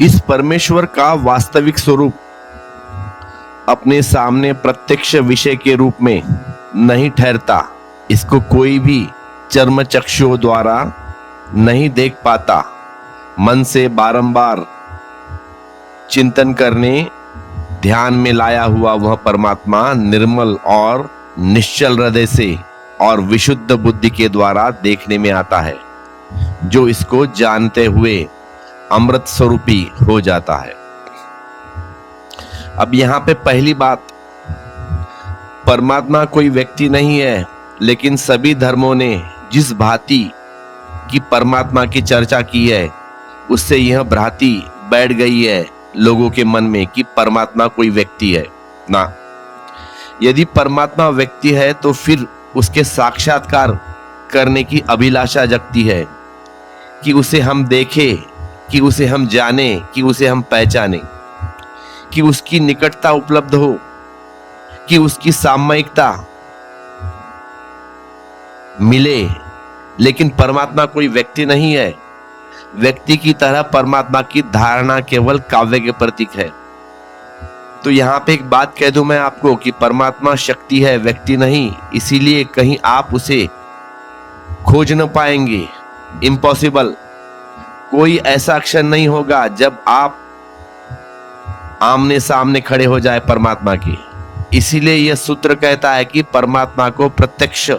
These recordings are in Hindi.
इस परमेश्वर का वास्तविक स्वरूप अपने सामने प्रत्यक्ष विषय के रूप में नहीं ठहरता। इसको कोई भी चर्म चक्षुओं द्वारा नहीं देख पाता। मन से बारंबार चिंतन करने, ध्यान में लाया हुआ वह परमात्मा निर्मल और निश्चल हृदय से और विशुद्ध बुद्धि के द्वारा देखने में आता है, जो इसको जानते हुए अमृत स्वरूपी हो जाता है। अब यहां पे पहली बात, परमात्मा कोई व्यक्ति नहीं है, लेकिन सभी धर्मों ने जिस भांति की परमात्मा की चर्चा की है, उससे यह भ्रांति बैठ गई है लोगों के मन में कि परमात्मा कोई व्यक्ति है ना। यदि परमात्मा व्यक्ति है तो फिर उसके साक्षात्कार करने की अभिलाषा जगती है कि उसे हम देखें, कि उसे हम जाने, कि उसे हम पहचाने, कि उसकी निकटता उपलब्ध हो, कि उसकी सामयिकता मिले। लेकिन परमात्मा कोई व्यक्ति नहीं है। व्यक्ति की तरह परमात्मा की धारणा केवल काव्य के प्रतीक है। तो यहां पे एक बात कह दूं मैं आपको कि परमात्मा शक्ति है, व्यक्ति नहीं। इसीलिए कहीं आप उसे खोज न पाएंगे, इम्पॉसिबल। कोई ऐसा क्षण नहीं होगा जब आप आमने सामने खड़े हो जाए परमात्मा के। इसीलिए यह सूत्र कहता है कि परमात्मा को प्रत्यक्ष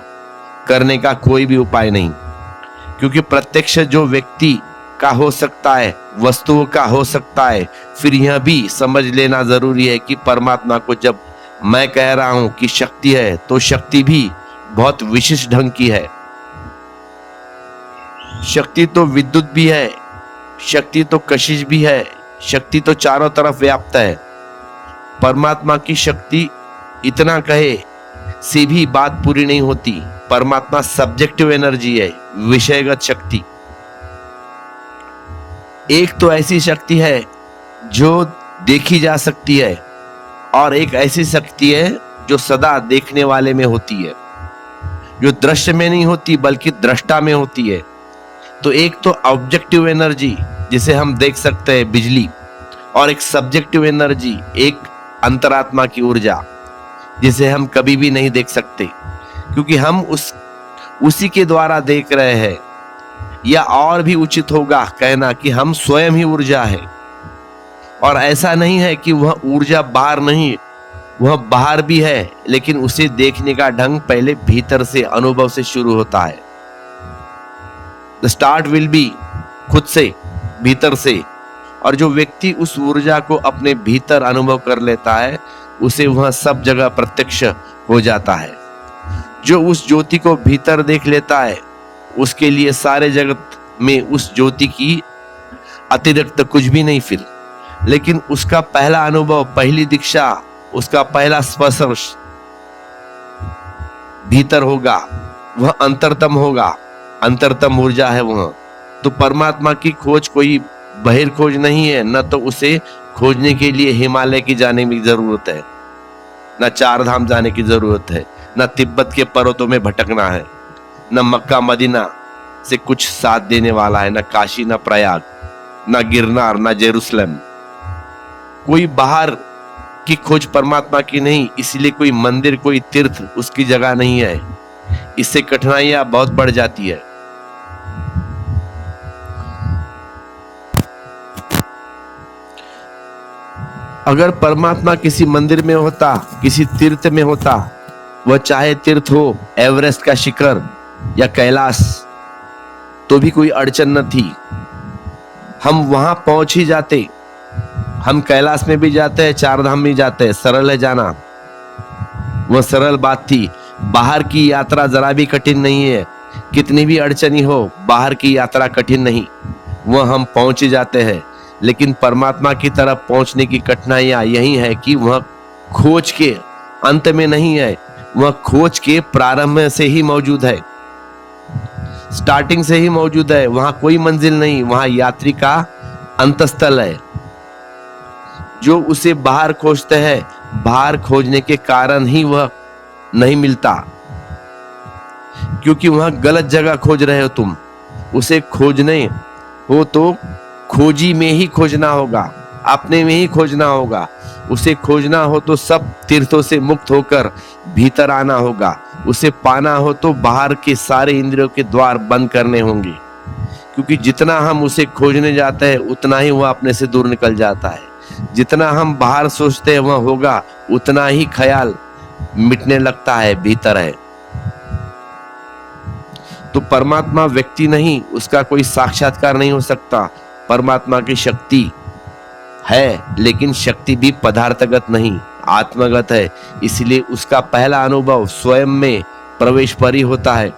करने का कोई भी उपाय नहीं, क्योंकि प्रत्यक्ष जो व्यक्ति का हो सकता है, वस्तुओं का हो सकता है। फिर यह भी समझ लेना जरूरी है कि परमात्मा को जब मैं कह रहा हूं कि शक्ति है, तो शक्ति भी बहुत विशिष्ट ढंग की है। शक्ति तो विद्युत भी है, शक्ति तो कशिश भी है, शक्ति तो चारों तरफ व्याप्त है। परमात्मा की शक्ति इतना कहे से भी बात पूरी नहीं होती। परमात्मा सब्जेक्टिव एनर्जी है, विषयगत शक्ति। एक तो ऐसी शक्ति है जो देखी जा सकती है, और एक ऐसी शक्ति है जो सदा देखने वाले में होती है, जो दृश्य में नहीं होती बल्कि दृष्टा में होती है। तो एक तो ऑब्जेक्टिव एनर्जी जिसे हम देख सकते हैं, बिजली, और एक सब्जेक्टिव एनर्जी, एक अंतरात्मा की ऊर्जा जिसे हम कभी भी नहीं देख सकते, क्योंकि हम उसी के द्वारा देख रहे हैं। या और भी उचित होगा कहना कि हम स्वयं ही ऊर्जा है। और ऐसा नहीं है कि वह ऊर्जा बाहर नहीं, वह बाहर भी है, लेकिन उसे देखने का ढंग पहले भीतर से, अनुभव से शुरू होता है। द स्टार्ट विल बी खुद से, भीतर से। और जो व्यक्ति उस ऊर्जा को अपने भीतर अनुभव कर लेता है, उसे वह सब जगह प्रत्यक्ष हो जाता है। जो उस ज्योति को भीतर देख लेता है, उसके लिए सारे जगत में उस ज्योति की अतिरिक्त कुछ भी नहीं फिर। लेकिन उसका पहला अनुभव, पहली दीक्षा, उसका पहला स्पर्श भीतर होगा, वह अंतरतम होगा, अंतरतम ऊर्जा है वह। तो परमात्मा की खोज कोई बहिर खोज नहीं है, न तो उसे खोजने के लिए हिमालय की जाने की जरूरत है, न चार धाम जाने की जरूरत है, न तिब्बत के पर्वतों में भटकना है, न मक्का मदीना से कुछ साथ देने वाला है, न काशी, न प्रयाग, न गिरनार, न जेरूसलम। कोई बाहर की खोज परमात्मा की नहीं। इसलिए कोई मंदिर, कोई तीर्थ उसकी जगह नहीं है। इससे कठिनाइयां बहुत बढ़ जाती है। अगर परमात्मा किसी मंदिर में होता, किसी तीर्थ में होता, वह चाहे तीर्थ हो एवरेस्ट का शिखर या कैलाश, तो भी कोई अड़चन न थी। हम वहां पहुंच ही जाते। हम कैलाश में भी जाते हैं, चार धाम में जाते हैं, सरल है जाना। वह सरल बात थी। बाहर की यात्रा जरा भी कठिन नहीं है। कितनी भी अड़चनी हो, बाहर की यात्रा कठिन नहीं, वह हम पहुंच ही जाते हैं। लेकिन परमात्मा की तरफ पहुंचने की कठिनाइयां यही है कि वह खोज के अंत में नहीं है, वह खोज के प्रारंभ से ही मौजूद है, स्टार्टिंग से ही मौजूद है। वहां कोई मंजिल नहीं, वहां यात्री का अंतस्थल है। जो उसे बाहर खोजते हैं, बाहर खोजने के कारण ही वह नहीं मिलता, क्योंकि वहां गलत जगह खोज रहे हो तुम। उसे खोजने हो तो खोजी में ही खोजना होगा, अपने में ही खोजना होगा। उसे खोजना हो तो सब तीर्थों से मुक्त होकर भीतर आना होगा। उसे पाना हो तो बाहर के सारे इंद्रियों के द्वार बंद करने होंगे, क्योंकि जितना हम उसे खोजने जाते हैं उतना ही वह अपने से दूर निकल जाता है। जितना हम बाहर सोचते हैं वह होगा, उतना ही ख्याल मिटने लगता है, भीतर है। तो परमात्मा व्यक्ति नहीं, उसका कोई साक्षात्कार नहीं हो सकता। परमात्मा की शक्ति है, लेकिन शक्ति भी पदार्थगत नहीं, आत्मगत है। इसलिए उसका पहला अनुभव स्वयं में प्रवेश पर ही होता है।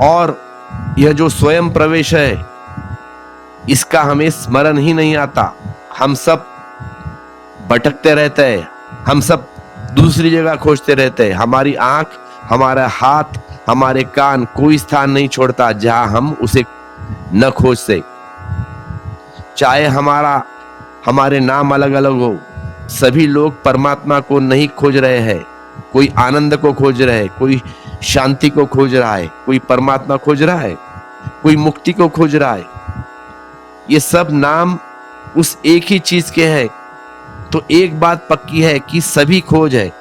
और यह जो स्वयं प्रवेश है, इसका हमें स्मरण ही नहीं आता। हम सब भटकते रहते हैं, हम सब दूसरी जगह खोजते रहते हैं। हमारी आंख, हमारा हाथ, हमारे कान कोई स्थान नहीं छोड़ता जहां हम उसे न खोज से। चाहे हमारे नाम अलग अलग हो, सभी लोग परमात्मा को नहीं खोज रहे हैं। कोई आनंद को खोज रहे हैं, कोई शांति को खोज रहा है, कोई परमात्मा खोज रहा है, कोई मुक्ति को खोज रहा है। ये सब नाम उस एक ही चीज के हैं। तो एक बात पक्की है कि सभी खोज है।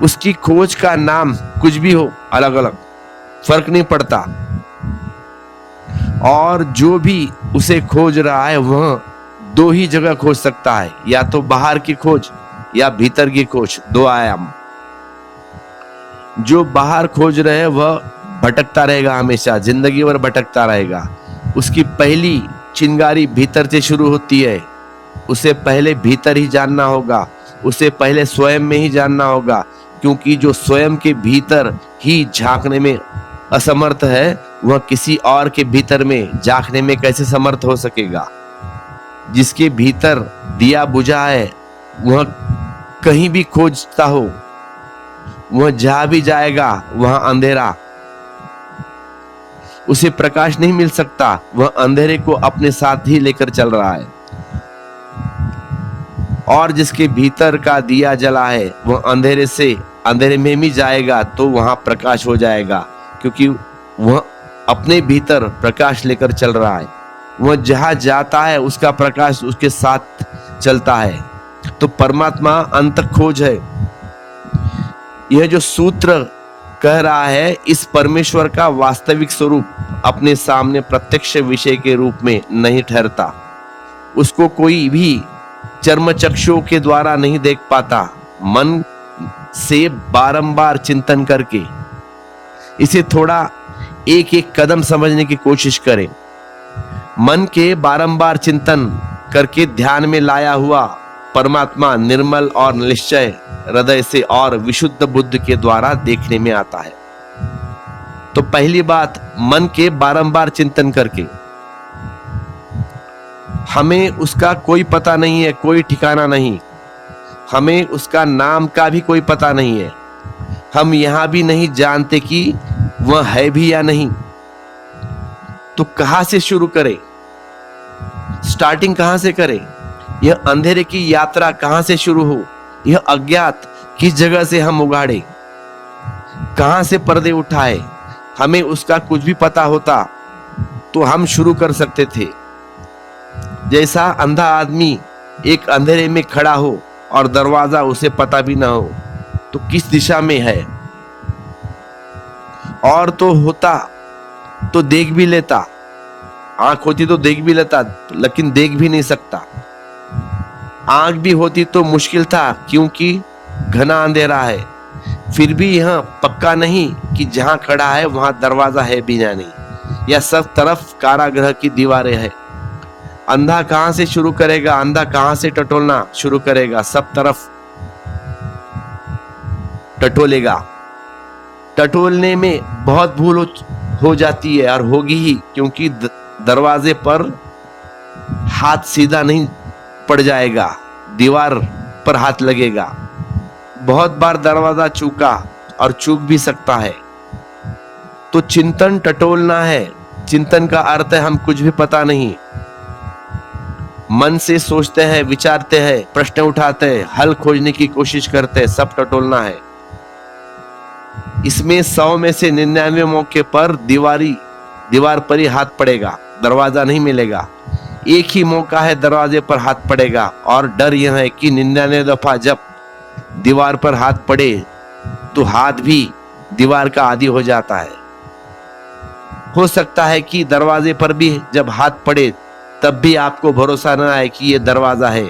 उसकी खोज का नाम कुछ भी हो, अलग अलग, फर्क नहीं पड़ता। और जो भी उसे खोज रहा है वह दो ही जगह खोज सकता है, या तो बाहर की खोज या भीतर की खोज, दो आयाम। जो बाहर खोज रहे हैं वह भटकता रहेगा, हमेशा जिंदगी भर भटकता रहेगा। उसकी पहली चिंगारी भीतर से शुरू होती है। उसे पहले भीतर ही जानना होगा, उसे पहले स्वयं में ही जानना होगा, क्योंकि जो स्वयं के भीतर ही झांकने में असमर्थ है, वह किसी और के भीतर में झांकने में कैसे समर्थ हो सकेगा। जिसके भीतर दिया बुझा है, वह कहीं भी खोजता हो, वह जहां भी जाएगा वहां अंधेरा, उसे प्रकाश नहीं मिल सकता। वह अंधेरे को अपने साथ ही लेकर चल रहा है। और जिसके भीतर का दिया जला है, वह अंधेरे में भी जाएगा तो वहां प्रकाश हो जाएगा, क्योंकि वह अपने भीतर प्रकाश लेकर चल रहा है। वह जहां जाता है उसका प्रकाश उसके साथ चलता है। तो परमात्मा अंत खोज है। यह जो सूत्र कह रहा है, इस परमेश्वर का वास्तविक स्वरूप अपने सामने प्रत्यक्ष विषय के रूप में नहीं ठहरता। उसको कोई भी चर्मचक्षुओं के द्वारा नहीं देख पाता। मन से बारंबार चिंतन करके इसे थोड़ा एक एक कदम समझने की कोशिश करें। मन के बारंबार चिंतन करके ध्यान में लाया हुआ परमात्मा निर्मल और निश्चय हृदय से और विशुद्ध बुद्ध के द्वारा देखने में आता है। तो पहली बात, मन के बारंबार चिंतन करके। हमें उसका कोई पता नहीं है, कोई ठिकाना नहीं। हमें उसका नाम का भी कोई पता नहीं है। हम यहां भी नहीं जानते कि वह है भी या नहीं। तो कहां से शुरू करें? स्टार्टिंग कहां से करें? यह अंधेरे की यात्रा कहां से शुरू हो? यह अज्ञात किस जगह से हम उगाड़े? कहां से पर्दे उठाए? हमें उसका कुछ भी पता होता तो हम शुरू कर सकते थे। जैसा अंधा आदमी एक अंधेरे में खड़ा हो और दरवाजा उसे पता भी ना हो तो किस दिशा में है, और तो होता तो देख भी लेता, आंख होती तो देख भी लेता, लेकिन देख भी नहीं सकता। आंख भी होती तो मुश्किल था, क्योंकि घना अंधेरा है। फिर भी यह पक्का नहीं कि जहां खड़ा है वहां दरवाजा है भी या नहीं, या सब तरफ कारागृह की दीवारें हैं। अंधा कहां से शुरू करेगा? अंधा कहां से टटोलना शुरू करेगा? सब तरफ टटोलेगा। टटोलने में बहुत भूल हो जाती है, और होगी ही, क्योंकि दरवाजे पर हाथ सीधा नहीं पड़ जाएगा, दीवार पर हाथ लगेगा। बहुत बार दरवाजा चूका और चूक भी सकता है। तो चिंतन टटोलना है। चिंतन का अर्थ है हम कुछ भी पता नहीं, मन से सोचते हैं, विचारते हैं, प्रश्न उठाते हैं, हल खोजने की कोशिश करते हैं, सब टटोलना है। इसमें 100 में से 99 मौके पर दीवारी दीवार पर ही हाथ पड़ेगा, दरवाजा नहीं मिलेगा। एक ही मौका है दरवाजे पर हाथ पड़ेगा, और डर यह है कि 99 दफा जब दीवार पर हाथ पड़े तो हाथ भी दीवार का आदी हो जाता है। हो सकता है कि दरवाजे पर भी जब हाथ पड़े तब भी आपको भरोसा न आए कि यह दरवाजा है,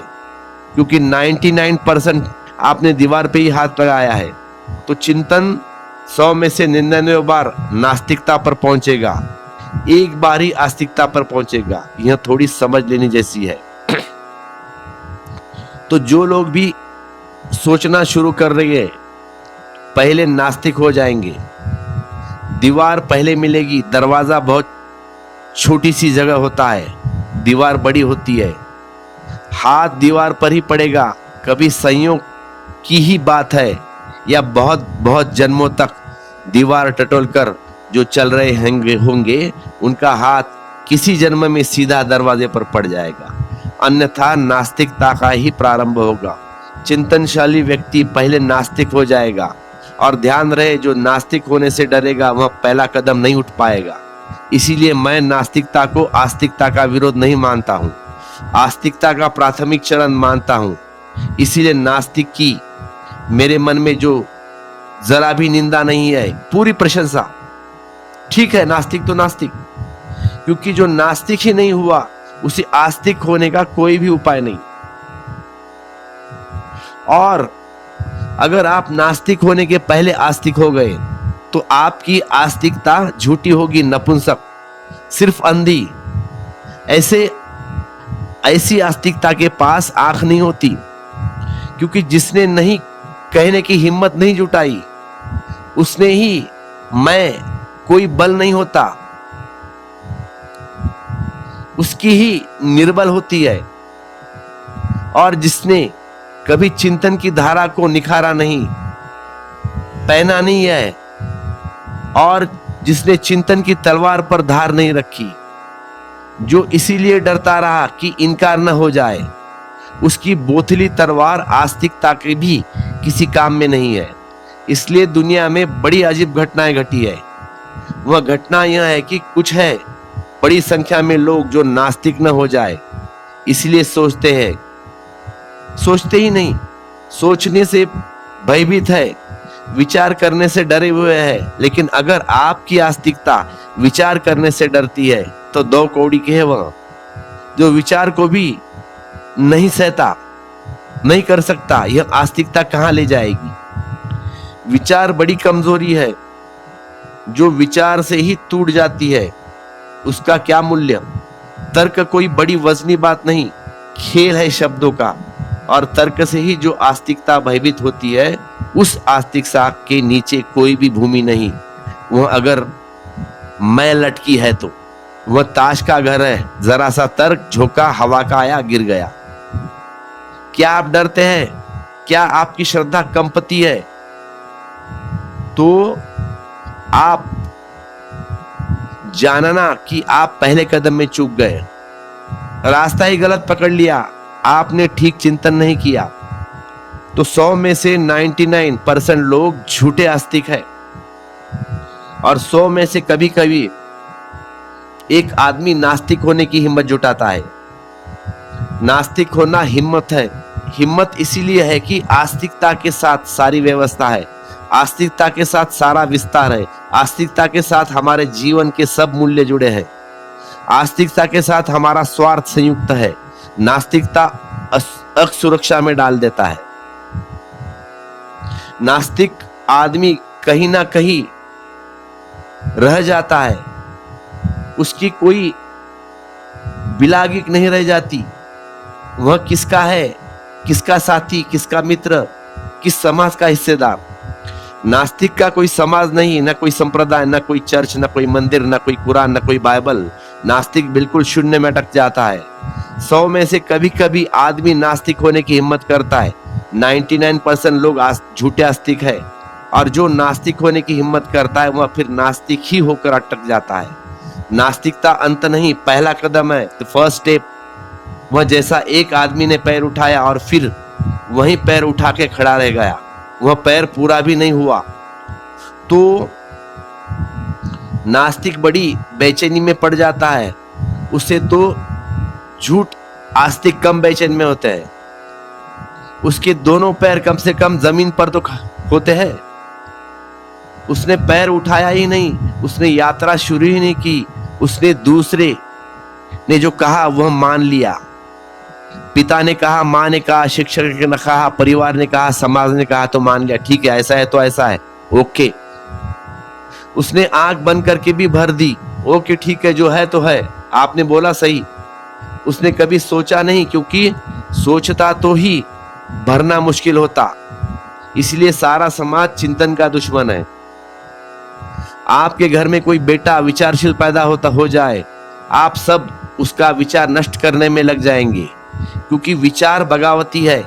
क्योंकि 99% आपने दीवार पे ही हाथ लगाया है। तो चिंतन 100 में से 99 बार नास्तिकता पर पहुंचेगा, एक बार ही आस्तिकता पर पहुंचेगा। यह थोड़ी समझ लेनी जैसी है। तो जो लोग भी सोचना शुरू कर रहे हैं पहले नास्तिक हो जाएंगे। दीवार पहले मिलेगी, दरवाजा बहुत छोटी सी जगह होता है, दीवार बड़ी होती है। हाथ दीवार पर ही पड़ेगा, कभी संयोग की ही बात है या बहुत बहुत जन्मों तक दीवार टटोल कर जो चल रहे होंगे उनका हाथ किसी जन्म में सीधा दरवाजे पर पड़ जाएगा, अन्यथा नास्तिकता का ही प्रारंभ होगा। चिंतनशाली व्यक्ति पहले नास्तिक हो जाएगा, और ध्यान रहे जो नास्तिक होने से डरेगा वह पहला कदम नहीं उठ पाएगा। इसीलिए मैं नास्तिकता को आस्तिकता का विरोध नहीं मानता हूँ, आस्तिकता का प्राथमिक चरण मानता हूँ। इसीलिए नास्तिक की मेरे मन में जो जरा भी निंदा नहीं है, पूरी प्रशंसा। ठीक है, नास्तिक तो नास्तिक, क्योंकि जो नास्तिक ही नहीं हुआ उसे आस्तिक होने का कोई भी उपाय नहीं। और अगर आप नास्तिक होने के पहले आस्तिक हो गए तो आपकी आस्तिकता झूठी होगी, नपुंसक, सिर्फ अंधी। ऐसी आस्तिकता के पास आंख नहीं होती, क्योंकि जिसने नहीं कहने की हिम्मत नहीं जुटाई उसने ही मैं कोई बल नहीं होता, उसकी ही निर्बल होती है। और जिसने कभी चिंतन की धारा को निखारा नहीं, पहना नहीं है, और जिसने चिंतन की तलवार पर धार नहीं रखी, जो इसीलिए डरता रहा कि इनकार न हो जाए, उसकी बोथली तलवार आस्तिकता के भी किसी काम में नहीं है। इसलिए दुनिया में बड़ी अजीब घटनाएं घटी है। वह घटना यह है कि कुछ है बड़ी संख्या में लोग जो नास्तिक न हो जाए, इसलिए सोचते ही नहीं, सोचने से भयभीत है, विचार करने से डरे हुए हैं। लेकिन अगर आपकी आस्तिकता विचार करने से डरती है तो 2 कौड़ी के है वह, जो विचार को भी नहीं सहता, नहीं कर सकता, यह आस्तिकता कहां ले जाएगी। विचार बड़ी कमजोरी है, जो विचार से ही टूट जाती है उसका क्या मूल्य। तर्क कोई बड़ी वजनी बात नहीं, खेल है शब्दों का, और तर्क से ही जो आस्तिकता भयभीत होती है उस आस्तिकता के नीचे कोई भी भूमि नहीं। वह अगर मैं लटकी है तो वह ताश का घर है, जरा सा तर्क झोंका, हवा का आया, गिर गया। क्या आप डरते हैं? क्या आपकी श्रद्धा कंपती है? तो आप जानना कि आप पहले कदम में चूक गए, रास्ता ही गलत पकड़ लिया, आपने ठीक चिंतन नहीं किया। तो 100 में से 99% लोग झूठे आस्तिक है, और 100 में से कभी कभी एक आदमी नास्तिक होने की हिम्मत जुटाता है। नास्तिक होना हिम्मत है। हिम्मत इसीलिए है कि आस्तिकता के साथ सारी व्यवस्था है, आस्तिकता के साथ सारा विस्तार है, आस्तिकता के साथ हमारे जीवन के सब मूल्य जुड़े हैं, आस्तिकता के साथ हमारा स्वार्थ संयुक्त है। नास्तिकता असुरक्षा में डाल देता है। नास्तिक आदमी कहीं ना कहीं रह जाता है, उसकी कोई बिलागिक नहीं रह जाती। वह किसका है, किसका साथी, किसका मित्र, किस समाज का हिस्सेदार। नास्तिक का कोई समाज नहीं, न कोई संप्रदाय, न कोई चर्च, न कोई मंदिर, न कोई कुरान, न कोई बाइबल। नास्तिक बिल्कुल शून्य में अटक जाता है। 100 में से कभी कभी आदमी नास्तिक होने की हिम्मत करता है। 99% लोग झूठे आस्तिक है, और जो नास्तिक होने की हिम्मत करता है वह फिर नास्तिक ही होकर अटक जाता है। नास्तिकता अंत नहीं, पहला कदम है, द फर्स्ट स्टेप। वह जैसा एक आदमी ने पैर उठाया और फिर वहीं पैर उठा के खड़ा रह गया, वह पैर पूरा भी नहीं हुआ। तो नास्तिक बड़ी बेचैनी में पड़ जाता है, उससे तो झूठ आस्तिक कम बेचैन में होते हैं। उसके दोनों पैर कम से कम जमीन पर तो होते हैं। उसने पैर उठाया ही नहीं, उसने यात्रा शुरू ही नहीं की, उसने दूसरे ने जो कहा वह मान लिया। पिता ने कहा, माँ ने कहा, शिक्षक ने कहा, परिवार ने कहा, समाज ने कहा तो मान लिया। ठीक है, ऐसा है तो ऐसा है, ओके। उसने आंख बंद करके भी भर दी, ओके ठीक है, जो है तो है, आपने बोला सही। उसने कभी सोचा नहीं, क्योंकि सोचता तो ही भरना मुश्किल होता। इसलिए सारा समाज चिंतन का दुश्मन है। आपके घर में कोई बेटा विचारशील पैदा हो जाए, आप सब उसका विचार नष्ट करने में लग जाएंगे, क्योंकि विचार बगावती है,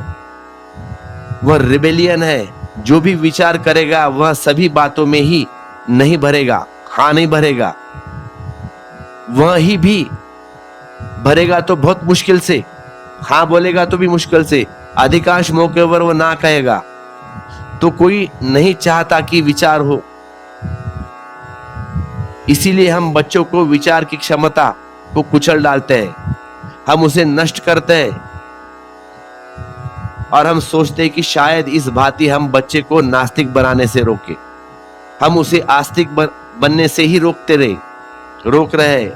वह रिबेलियन है। जो भी विचार करेगा वह सभी बातों में ही नहीं भरेगा, हाँ नहीं भरेगा, वह ही भी भरेगा तो बहुत मुश्किल से, हाँ बोलेगा तो भी मुश्किल से, अधिकांश मौके पर वो ना कहेगा। तो कोई नहीं चाहता कि विचार हो। इसीलिए हम बच्चों को विचार की क्षमता को कुचल डालते हैं, हम उसे नष्ट करते हैं और हम सोचते हैं कि शायद इस भांति हम बच्चे को नास्तिक बनाने से रोके। हम उसे आस्तिक बनने से ही रोक रहे।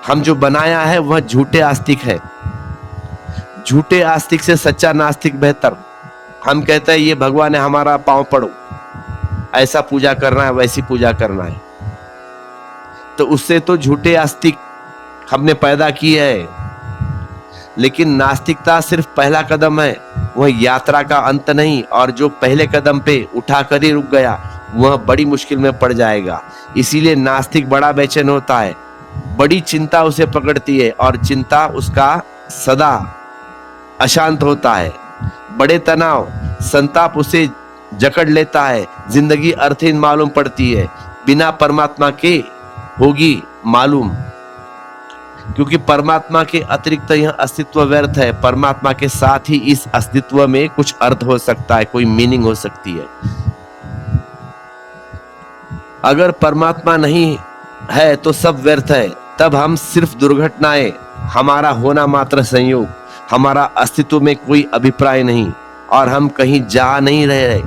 हम जो बनाया है वह झूठे आस्तिक है। झूठे आस्तिक से सच्चा नास्तिक बेहतर। हम कहते हैं ये भगवान है, हमारा पांव पड़ो, ऐसा पूजा करना है, वैसी पूजा करना है। तो उससे तो झूठे आस्तिक हमने पैदा किए है। लेकिन नास्तिकता सिर्फ पहला कदम है, वह यात्रा का अंत नहीं। और जो पहले कदम पे उठाकर ही रुक गया वह बड़ी मुश्किल में पड़ जाएगा। इसीलिए नास्तिक बड़ा बेचैन होता है, बड़ी चिंता उसे पकड़ती है और चिंता उसका सदा अशांत होता है। बड़े तनाव, संताप उसे जकड़ लेता है, जिंदगी अर्थहीन मालूम पड़ती है, बिना परमात्मा के होगी मालूम, क्योंकि परमात्मा के अतिरिक्त यह अस्तित्व व्यर्थ है। परमात्मा के साथ ही इस अस्तित्व में कुछ अर्थ हो सकता है, कोई मीनिंग हो सकती है। अगर परमात्मा नहीं है तो सब व्यर्थ है, तब हम सिर्फ दुर्घटनाएं, हमारा होना मात्र संयोग, हमारा अस्तित्व में कोई अभिप्राय नहीं, और हम कहीं जा नहीं रहे,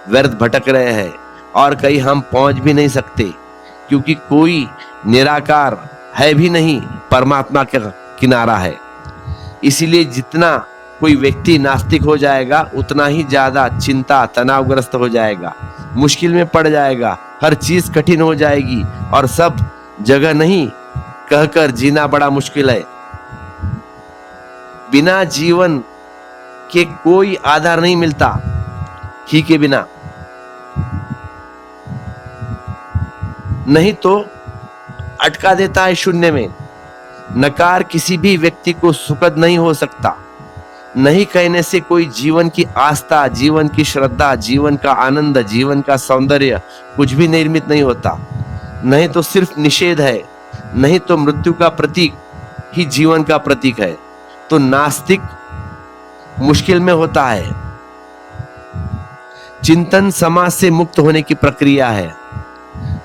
व्यर्थ भटक रहे हैं और कहीं हम पहुंच भी नहीं सकते, क्योंकि कोई निराकार है भी नहीं, परमात्मा का किनारा है। इसीलिए जितना कोई व्यक्ति नास्तिक हो जाएगा उतना ही ज्यादा चिंता, तनावग्रस्त हो जाएगा, मुश्किल में पड़ जाएगा, हर चीज कठिन हो जाएगी और सब जगह नहीं कहकर जीना बड़ा मुश्किल है। बिना जीवन के कोई आधार नहीं मिलता, ही के बिना नहीं तो अटका देता है शून्य में। नकार किसी भी व्यक्ति को सुखद नहीं हो सकता। नहीं कहने से कोई जीवन की आस्था, जीवन की श्रद्धा, जीवन का आनंद, जीवन का सौंदर्य कुछ भी निर्मित नहीं होता। नहीं तो सिर्फ निषेध है, नहीं तो मृत्यु का प्रतीक ही जीवन का प्रतीक है। तो नास्तिक मुश्किल में होता है। चिंतन समाज से मुक्त होने की प्रक्रिया है।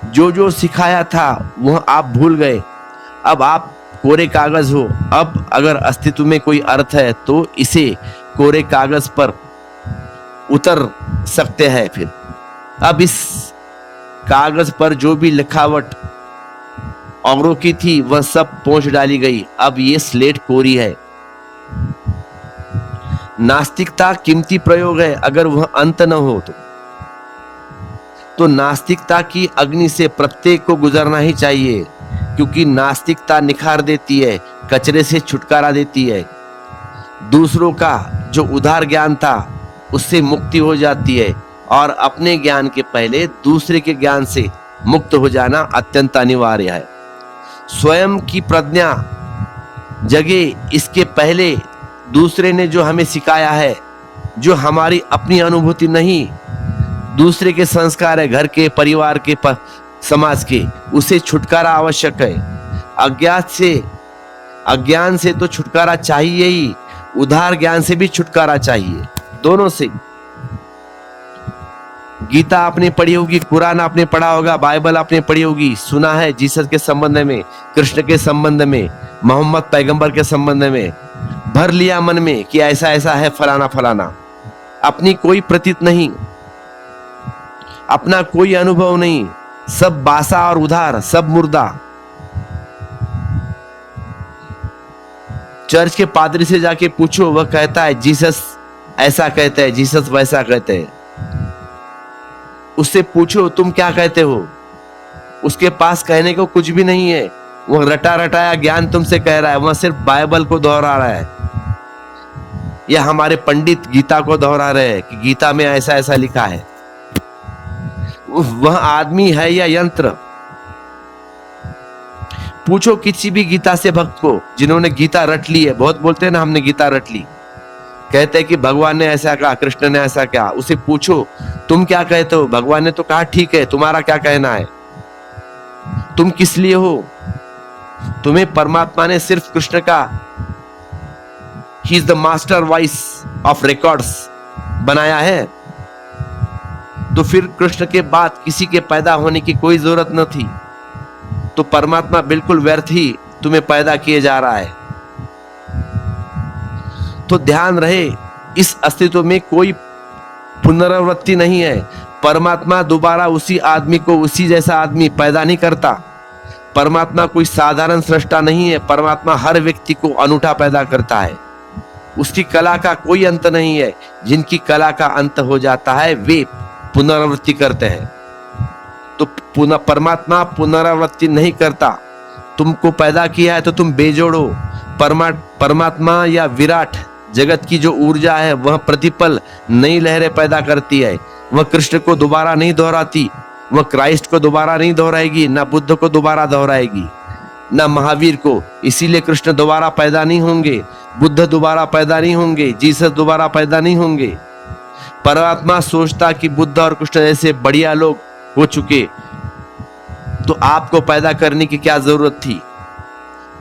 जो जो सिखाया था वह आप भूल गए, अब आप कोरे कागज हो। अब अगर अस्तित्व में कोई अर्थ है तो इसे कोरे कागज पर उतर सकते हैं। फिर अब इस कागज पर जो भी लिखावट औरों की थी वह सब पोंछ डाली गई। अब ये स्लेट कोरी है। नास्तिकता कीमती प्रयोग है, अगर वह अंत न हो तो नास्तिकता की अग्नि से प्रत्येक को गुजरना ही चाहिए, क्योंकि नास्तिकता निखार देती है, कचरे से छुटकारा देती है। दूसरों का जो उदार ज्ञान था उससे मुक्ति हो जाती है, और अपने ज्ञान के पहले दूसरे के ज्ञान से मुक्त हो जाना अत्यंत अनिवार्य है। स्वयं की प्रज्ञा जगे इसके पहले दूसरे ने जो हमें सिखाया है, जो हमारी अपनी अनुभूति नहीं, दूसरे के संस्कार है, घर के, परिवार के, समाज के, उसे छुटकारा आवश्यक है। अज्ञान से तो छुटकारा चाहिए ही, उदार ज्ञान से भी छुटकारा चाहिए, दोनों से। गीता आपने पढ़ी होगी, कुरान आपने पढ़ा होगा, बाइबल आपने पढ़ी होगी, सुना है जीसस के संबंध में, कृष्ण के संबंध में, मोहम्मद पैगंबर के संबंध में, भर लिया मन में कि ऐसा ऐसा है, फलाना फलाना। अपनी कोई प्रतीत नहीं, अपना कोई अनुभव नहीं, सब बासा और उधार, सब मुर्दा। चर्च के पादरी से जाके पूछो, वह कहता है जीसस ऐसा कहते हैं, जीसस वैसा कहते हैं। उससे पूछो तुम क्या कहते हो, उसके पास कहने को कुछ भी नहीं है। वो रटा रटाया ज्ञान तुमसे कह रहा है, वह सिर्फ बाइबल को दोहरा रहा है, या हमारे पंडित गीता को दोहरा रहे हैं कि गीता में ऐसा ऐसा लिखा है। वह आदमी है या यंत्र? पूछो किसी भी गीता से भक्त को जिन्होंने गीता रट ली है। बहुत बोलते हैं ना हमने गीता रट ली, कहते हैं कि भगवान ने ऐसा कहा, कृष्ण ने ऐसा कहा। उसे पूछो तुम क्या कहते हो? भगवान ने तो कहा ठीक है, तुम्हारा क्या कहना है? तुम किस लिए हो? तुम्हें परमात्मा ने सिर्फ कृष्ण का he is the master voice of records बनाया है, तो फिर कृष्ण के बाद किसी के पैदा होने की कोई जरूरत न थी। तो परमात्मा बिल्कुल व्यर्थ ही तुम्हें पैदा किए जा रहा है। तो ध्यान रहे, इस अस्तित्व में कोई पुनरावृत्ति नहीं है। परमात्मा दोबारा उसी आदमी को उसी जैसा आदमी पैदा नहीं करता। परमात्मा कोई साधारण सृष्टा नहीं है। परमात्मा हर व्यक्ति को अनूठा पैदा करता है। उसकी कला का कोई अंत नहीं है। जिनकी कला का अंत हो जाता है वे पुनरावृत्ति करते हैं। तो परमात्मा पुनरावृत्ति नहीं करता। तुमको पैदा किया है तो तुम बेजोड़ हो। परमात्मा या विराट जगत की जो ऊर्जा है वह प्रतिपल नई लहरें पैदा करती है। वह कृष्ण को दोबारा नहीं दोहराती, वह क्राइस्ट को दोबारा नहीं दोहराएगी, ना बुद्ध को दोबारा दोहराएगी, ना महावीर को। इसीलिए कृष्ण दोबारा पैदा नहीं होंगे, बुद्ध दोबारा पैदा नहीं होंगे, जीसस दोबारा पैदा नहीं होंगे। परमात्मा सोचता कि बुद्ध और कृष्ण जैसे बढ़िया लोग हो चुके, तो आपको पैदा करने की क्या जरूरत थी?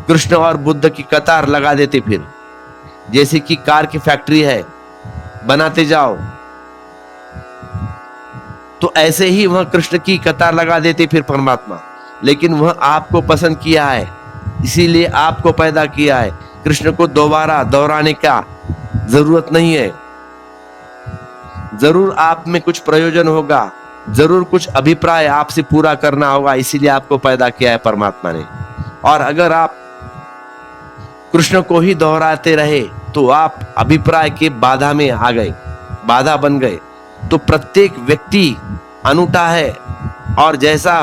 कृष्ण और बुद्ध की कतार लगा देते फिर। जैसे कि कार की फैक्ट्री है, बनाते जाओ, तो ऐसे ही वह कृष्ण की कतार लगा देते फिर परमात्मा। लेकिन वह आपको पसंद किया है, इसीलिए आपको पैदा किया है। कृष्ण को दोबारा दोहराने का जरूरत नहीं है। जरूर आप में कुछ प्रयोजन होगा, जरूर कुछ अभिप्राय आपसे पूरा करना होगा, इसीलिए आपको पैदा किया है परमात्मा ने। और अगर आप कृष्ण को ही दोहराते रहे तो आप अभिप्राय के बाधा में आ गए, बाधा बन गए। तो प्रत्येक व्यक्ति अनूठा है और जैसा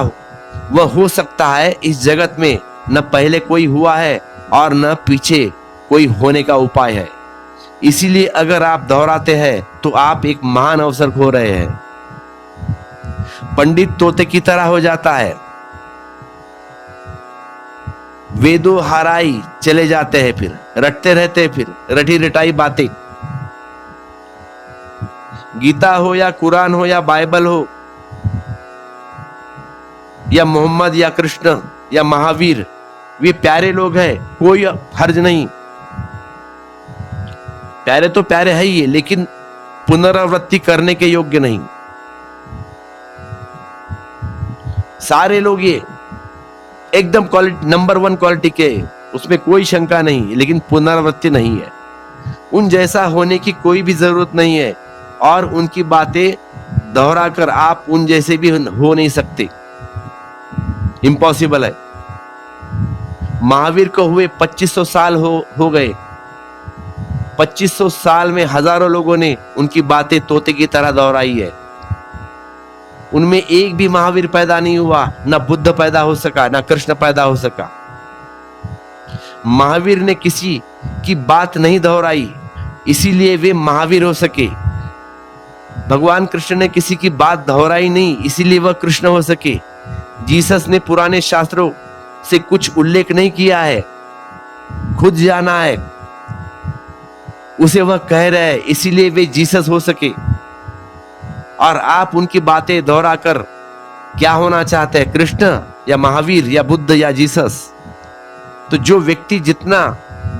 वह हो सकता है इस जगत में न पहले कोई हुआ है और न पीछे कोई होने का उपाय है। इसीलिए अगर आप दोहराते हैं तो आप एक महान अवसर खो रहे हैं। पंडित तोते की तरह हो जाता है, वेदों हराई चले जाते हैं, फिर रटते रहते हैं, फिर रटी रटाई बातें। गीता हो या कुरान हो या बाइबल हो या मोहम्मद या कृष्ण या महावीर, वे प्यारे लोग हैं, कोई हर्ज नहीं। प्यारे तो प्यारे है ही, लेकिन पुनरावृत्ति करने के योग्य नहीं। सारे लोग ये एकदम क्वालिटी नंबर 1 क्वालिटी के, उसमें कोई शंका नहीं, लेकिन पुनरावृत्ति नहीं है। उन जैसा होने की कोई भी जरूरत नहीं है और उनकी बातें दोहराकर आप उन जैसे भी हो नहीं सकते, इम्पॉसिबल है। महावीर को हुए 2500 साल हो गए। 2500 साल में हजारों लोगों ने उनकी बातें तोते की तरह दोहराई है। उनमें एक भी महावीर पैदा नहीं हुआ, ना बुद्ध पैदा हो सका, ना कृष्ण पैदा हो सका। महावीर ने किसी की बात नहीं दोहराई, इसीलिए वे महावीर हो सके। भगवान कृष्ण ने किसी की बात दोहराई नहीं, इसीलिए वह कृष्ण हो सके। जीसस ने पुराने शास्त्रों से कुछ उल्लेख नहीं किया है, खुद जाना है, उसे वह कह रहे हैं, इसीलिए वे जीसस हो सके। और आप उनकी बातें दोहराकर क्या होना चाहते हैं, कृष्ण या महावीर या बुद्ध या जीसस? तो जो व्यक्ति जितना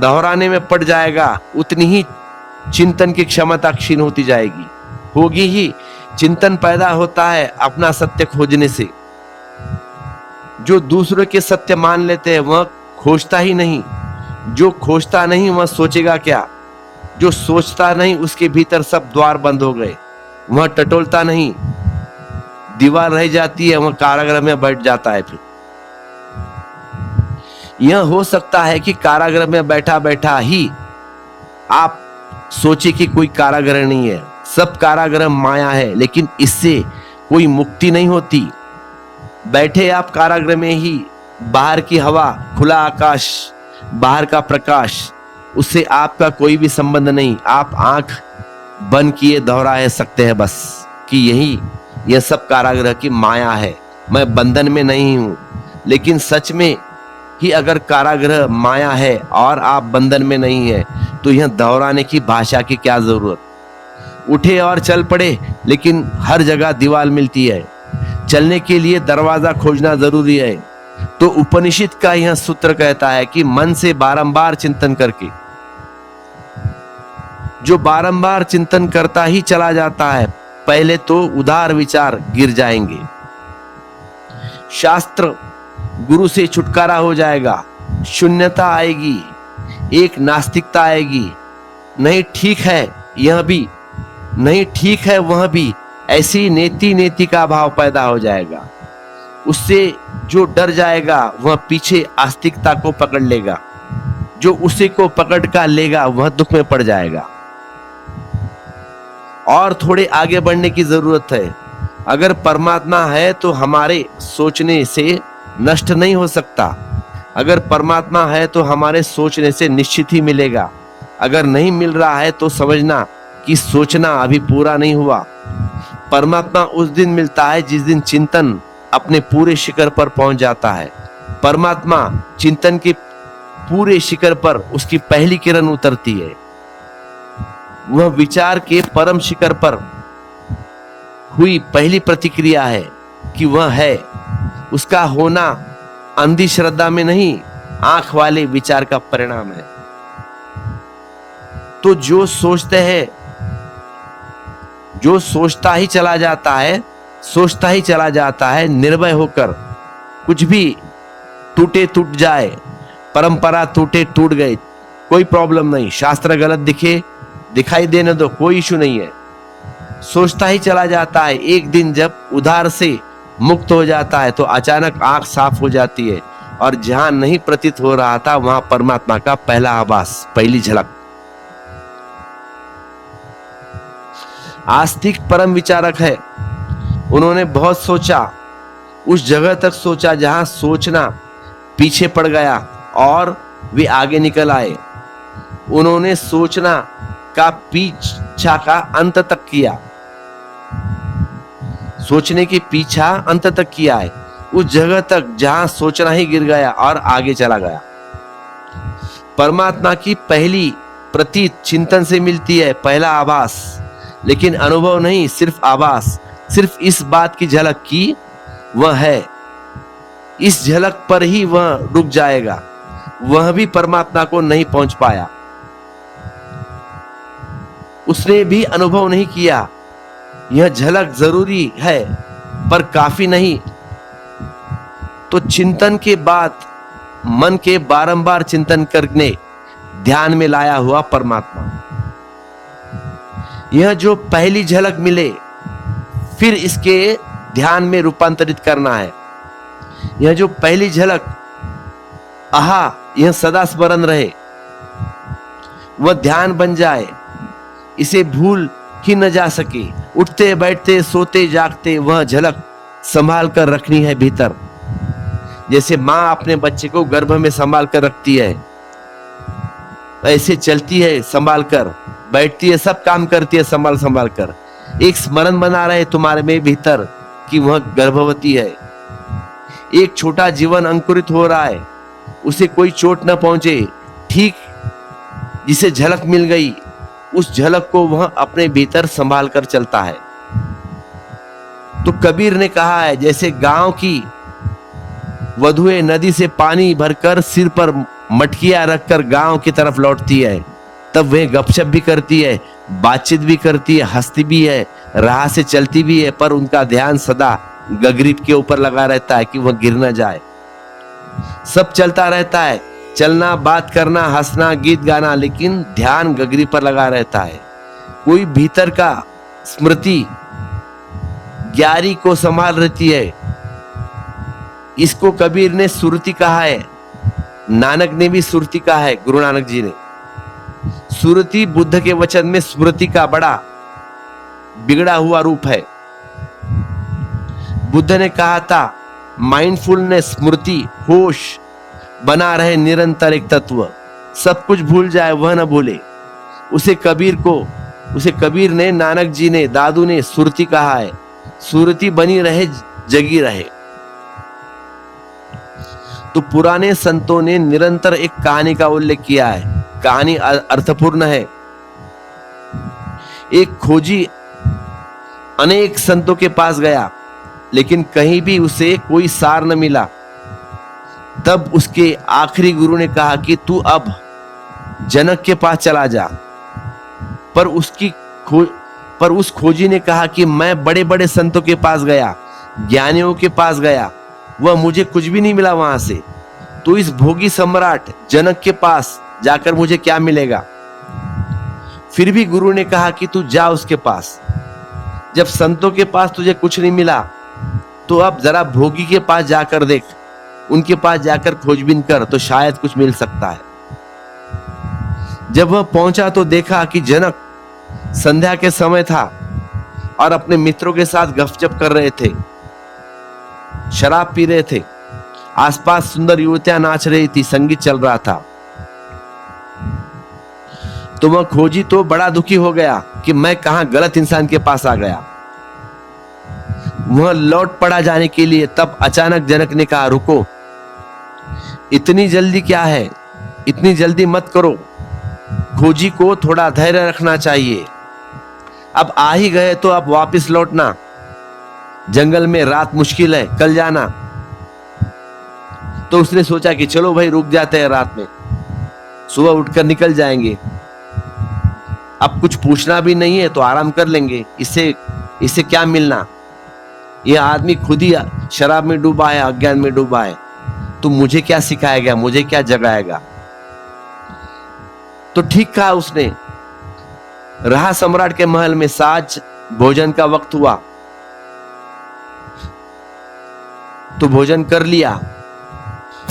दोहराने में पड़ जाएगा उतनी ही चिंतन की क्षमता क्षीण होती जाएगी, होगी ही। चिंतन पैदा होता है अपना सत्य खोजने से। जो दूसरों के सत्य मान लेते हैं वह खोजता ही नहीं, जो खोजता नहीं वह सोचेगा क्या, जो सोचता नहीं उसके भीतर सब द्वार बंद हो गए, वह टटोलता नहीं, दीवार रह जाती है, वह कारागृह में बैठ जाता है। फिर यह हो सकता है कि कारागृह में बैठा बैठा ही आप सोचे कि कोई कारागृह नहीं है, सब कारागृह माया है, लेकिन इससे कोई मुक्ति नहीं होती। बैठे आप कारागृह में ही, बाहर की हवा, खुला आकाश, बाहर का प्रकाश, उससे आपका कोई भी संबंध नहीं। आप आंख बंद किए दोहरा सकते हैं बस कि यह सब कारागृह की माया है, मैं बंधन में नहीं हूं। लेकिन सच में ही अगर कारागृह माया है और आप बंधन में नहीं है तो यह दोहराने की भाषा की क्या जरूरत। उठे और चल पड़े, लेकिन हर जगह दीवार मिलती है। चलने के लिए दरवाजा खोजना जरूरी है। तो उपनिषद का यह सूत्र कहता है कि मन से बारंबार चिंतन करके, जो बारंबार चिंतन करता ही चला जाता है, पहले तो उदार विचार गिर जाएंगे, शास्त्र गुरु से छुटकारा हो जाएगा, शून्यता आएगी, एक नास्तिकता आएगी। नहीं ठीक है यह भी, नहीं ठीक है वह भी, ऐसी नेति नेति का भाव पैदा हो जाएगा। उससे जो डर जाएगा वह पीछे आस्तिकता को पकड़ लेगा, जो उसे को पकड़ कर लेगा वह दुख में पड़ जाएगा। और थोड़े आगे बढ़ने की जरूरत है। अगर परमात्मा है तो हमारे सोचने से नष्ट नहीं हो सकता। अगर परमात्मा है तो हमारे सोचने से निश्चित ही मिलेगा। अगर नहीं मिल रहा है तो समझना कि सोचना अभी पूरा नहीं हुआ। परमात्मा उस दिन मिलता है जिस दिन चिंतन अपने पूरे शिखर पर पहुंच जाता है। परमात्मा चिंतन के पूरे शिखर पर उसकी पहली किरण उतरती है। वह विचार के परम शिखर पर हुई पहली प्रतिक्रिया है कि वह है। उसका होना अंधी श्रद्धा में नहीं, आंख वाले विचार का परिणाम है। तो जो सोचते हैं, जो सोचता ही चला जाता है, सोचता ही चला जाता है, निर्भय होकर कुछ भी टूटे टूट जाए, परंपरा टूटे टूट गए, कोई प्रॉब्लम नहीं। शास्त्र गलत दिखाई देने दो, कोई इशू नहीं है। सोचता ही चला जाता है। एक दिन जब उधार से मुक्त हो जाता है तो अचानक आंख साफ हो जाती है और जहां नहीं प्रतीत हो रहा था वहां परमात्मा का पहला आभास, पहली झलक। आस्तिक परम विचारक है। उन्होंने बहुत सोचा, उस जगह तक सोचा जहां सोचना पीछे पड़ गया और वे आगे निकल आए। उन्होंने सोचना का पीछा का अंत तक किया, सोचने के पीछा अंत तक किया है, उस जगह तक जहां सोचना ही गिर गया और आगे चला गया। परमात्मा की पहली प्रतीत चिंतन से मिलती है, पहला आभास, लेकिन अनुभव नहीं, सिर्फ आभास। सिर्फ इस बात की झलक की वह है, इस झलक पर ही वह रुक जाएगा। वह भी परमात्मा को नहीं पहुंच पाया, उसने भी अनुभव नहीं किया। यह झलक जरूरी है पर काफी नहीं। तो चिंतन के बाद मन के बारंबार चिंतन करने ध्यान में लाया हुआ परमात्मा, यह जो पहली झलक मिले फिर इसके ध्यान में रूपांतरित करना है। यह जो पहली झलक, आहा, यह सदा स्मरण रहे, वह ध्यान बन जाए, इसे भूल ही न जा सके। उठते बैठते सोते जागते वह झलक संभाल कर रखनी है भीतर। जैसे माँ अपने बच्चे को गर्भ में संभाल कर रखती है, ऐसे चलती है संभाल कर, बैठती है, सब काम करती है संभाल कर। एक स्मरण बना रहे तुम्हारे में भीतर कि वह गर्भवती है। एक छोटा जीवन अंकुरित हो रहा है, उसे कोई चोट न पहुंचे, ठीक जिसे झलक मिल गई उस झलक को वह अपने भीतर संभाल कर चलता है। तो कबीर ने कहा है, जैसे गांव की वधुएं नदी से पानी भरकर सिर पर मटकियां रखकर गांव की तरफ लौटती है, तब वह गपशप भी करती है, बातचीत भी करती है, हंसती भी है, राह से चलती भी है, पर उनका ध्यान सदा गगरीब के ऊपर लगा रहता है कि वह गिर न जाए। सब चलता रहता है, चलना, बात करना, हंसना, गीत गाना, लेकिन ध्यान गगरीब पर लगा रहता है। कोई भीतर का स्मृति ग्यारी को संभाल रहती है। इसको कबीर ने सुरती कहा है, नानक ने भी सुरती कहा है, गुरु नानक जी ने। सुरती बुद्ध के वचन में स्मृति का बड़ा बिगड़ा हुआ रूप है। बुद्ध ने कहा था माइंडफुलनेस, स्मृति, होश बना रहे निरंतर एक तत्व, सब कुछ भूल जाए वह न भूले। उसे कबीर ने, नानक जी ने, दादू ने सुरती कहा है। सुरती बनी रहे, जगी रहे। तो पुराने संतों ने निरंतर एक कहानी का उल्लेख किया है। कहानी अर्थपूर्ण है। एक खोजी अनेक संतों के पास गया, लेकिन कहीं भी उसे कोई सार न मिला। तब उसके आखिरी गुरु ने कहा कि तू अब जनक के पास चला जा। पर उस खोजी ने कहा कि मैं बड़े बड़े संतों के पास गया, ज्ञानियों के पास गया, वह मुझे कुछ भी नहीं मिला वहां से। तो इस भोगी सम्राट जनक के पास जाकर मुझे क्या मिलेगा? फिर भी गुरु ने कहा कि तू जा उसके पास। जब संतों के पास तुझे कुछ नहीं मिला, तो अब जरा भोगी के पास जाकर देख, उनके पास जाकर खोजबीन कर, तो शायद कुछ मिल सकता है। जब वह पहुंचा तो देखा कि जनक संध्या के समय था और अपने मित्रों के साथ गपशप कर रहे थे, शराब पी रहे थे। आसपास सुंदर युवतियां नाच रही थी, संगीत चल रहा था। तो वह खोजी तो बड़ा दुखी हो गया कि मैं कहां गलत इंसान के पास आ गया। वह लौट पड़ा जाने के लिए, तब अचानक जनक ने कहा रुको, इतनी जल्दी क्या है, इतनी जल्दी मत करो। खोजी को थोड़ा धैर्य रखना चाहिए। अब आ ही गए तो अब वापस लौटना, जंगल में रात मुश्किल है, कल जाना। तो उसने सोचा कि चलो भाई रुक जाते हैं रात में, सुबह उठकर निकल जाएंगे। अब कुछ पूछना भी नहीं है तो आराम कर लेंगे, इससे क्या मिलना। यह आदमी खुद ही शराब में डूबा है, अज्ञान में डूबा है, तो मुझे क्या सिखाएगा, मुझे क्या जगाएगा। तो ठीक कहा उसने। रहा सम्राट के महल में साज भोजन का वक्त हुआ तो भोजन कर लिया।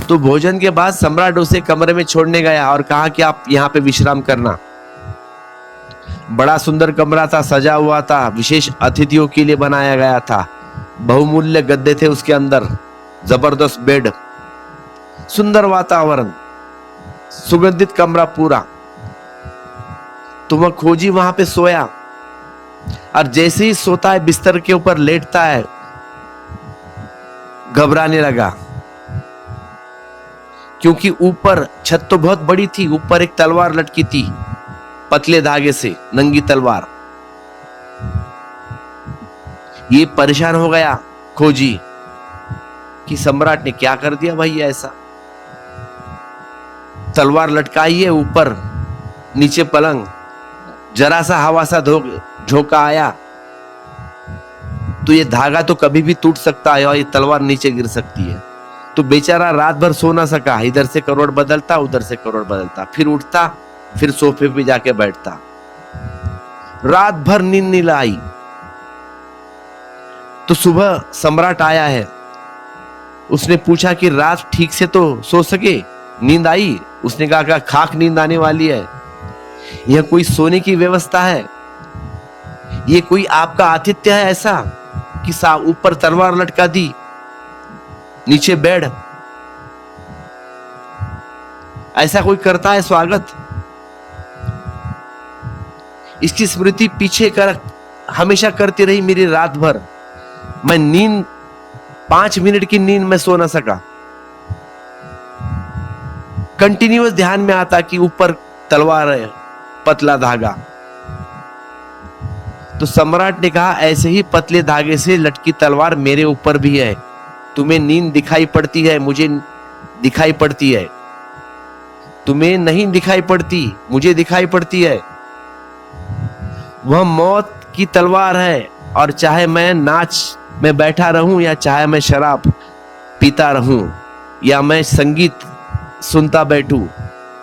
तो भोजन के बाद सम्राट उसे कमरे में छोड़ने गया और कहा कि आप यहां पे विश्राम करना। बड़ा सुंदर कमरा था, सजा हुआ था, विशेष अतिथियों के लिए बनाया गया था। बहुमूल्य गद्दे थे उसके अंदर, जबरदस्त बेड, सुंदर वातावरण, सुगंधित कमरा पूरा। तो वह खोजी वहां पे सोया और जैसे ही सोता है, बिस्तर के ऊपर लेटता है, घबराने लगा। क्योंकि ऊपर छत तो बहुत बड़ी थी, ऊपर एक तलवार लटकी थी पतले धागे से, नंगी तलवार। ये परेशान हो गया खोजी कि सम्राट ने क्या कर दिया भाई ऐसा। तलवार लटकाई है ऊपर, नीचे पलंग, जरा सा हवा सा झोंका आया तो ये धागा तो कभी भी टूट सकता है और ये तलवार नीचे गिर सकती है। तो बेचारा रात भर सो ना सका, इधर से करोड़ बदलता, उधर से करोड़ बदलता, फिर उठता, फिर सोफे पे जाके बैठता। रात भर नींद नहीं आई। तो सुबह सम्राट आया है, उसने पूछा कि रात ठीक से तो सो सके, नींद आई? उसने कहा खाक नींद आने वाली है। यह कोई सोने की व्यवस्था है? ये कोई आपका आतिथ्य है ऐसा कि ऊपर तलवार लटका दी, नीचे बेड? ऐसा कोई करता है स्वागत? इसकी स्मृति पीछे कर हमेशा करती रही मेरी रात भर। मैं नींद 5 मिनट की नींद में सो ना सका। कंटिन्यूअस ध्यान में आता कि ऊपर तलवार है, पतला धागा। तो सम्राट ने कहा ऐसे ही पतले धागे से लटकी तलवार मेरे ऊपर भी है। तुम्हें नींद दिखाई पड़ती है, मुझे दिखाई पड़ती है, तुम्हें नहीं दिखाई पड़ती, मुझे दिखाई पड़ती है। वह मौत की तलवार है, और चाहे मैं नाच में बैठा रहूं या चाहे मैं शराब पीता रहूं या मैं संगीत सुनता बैठूं,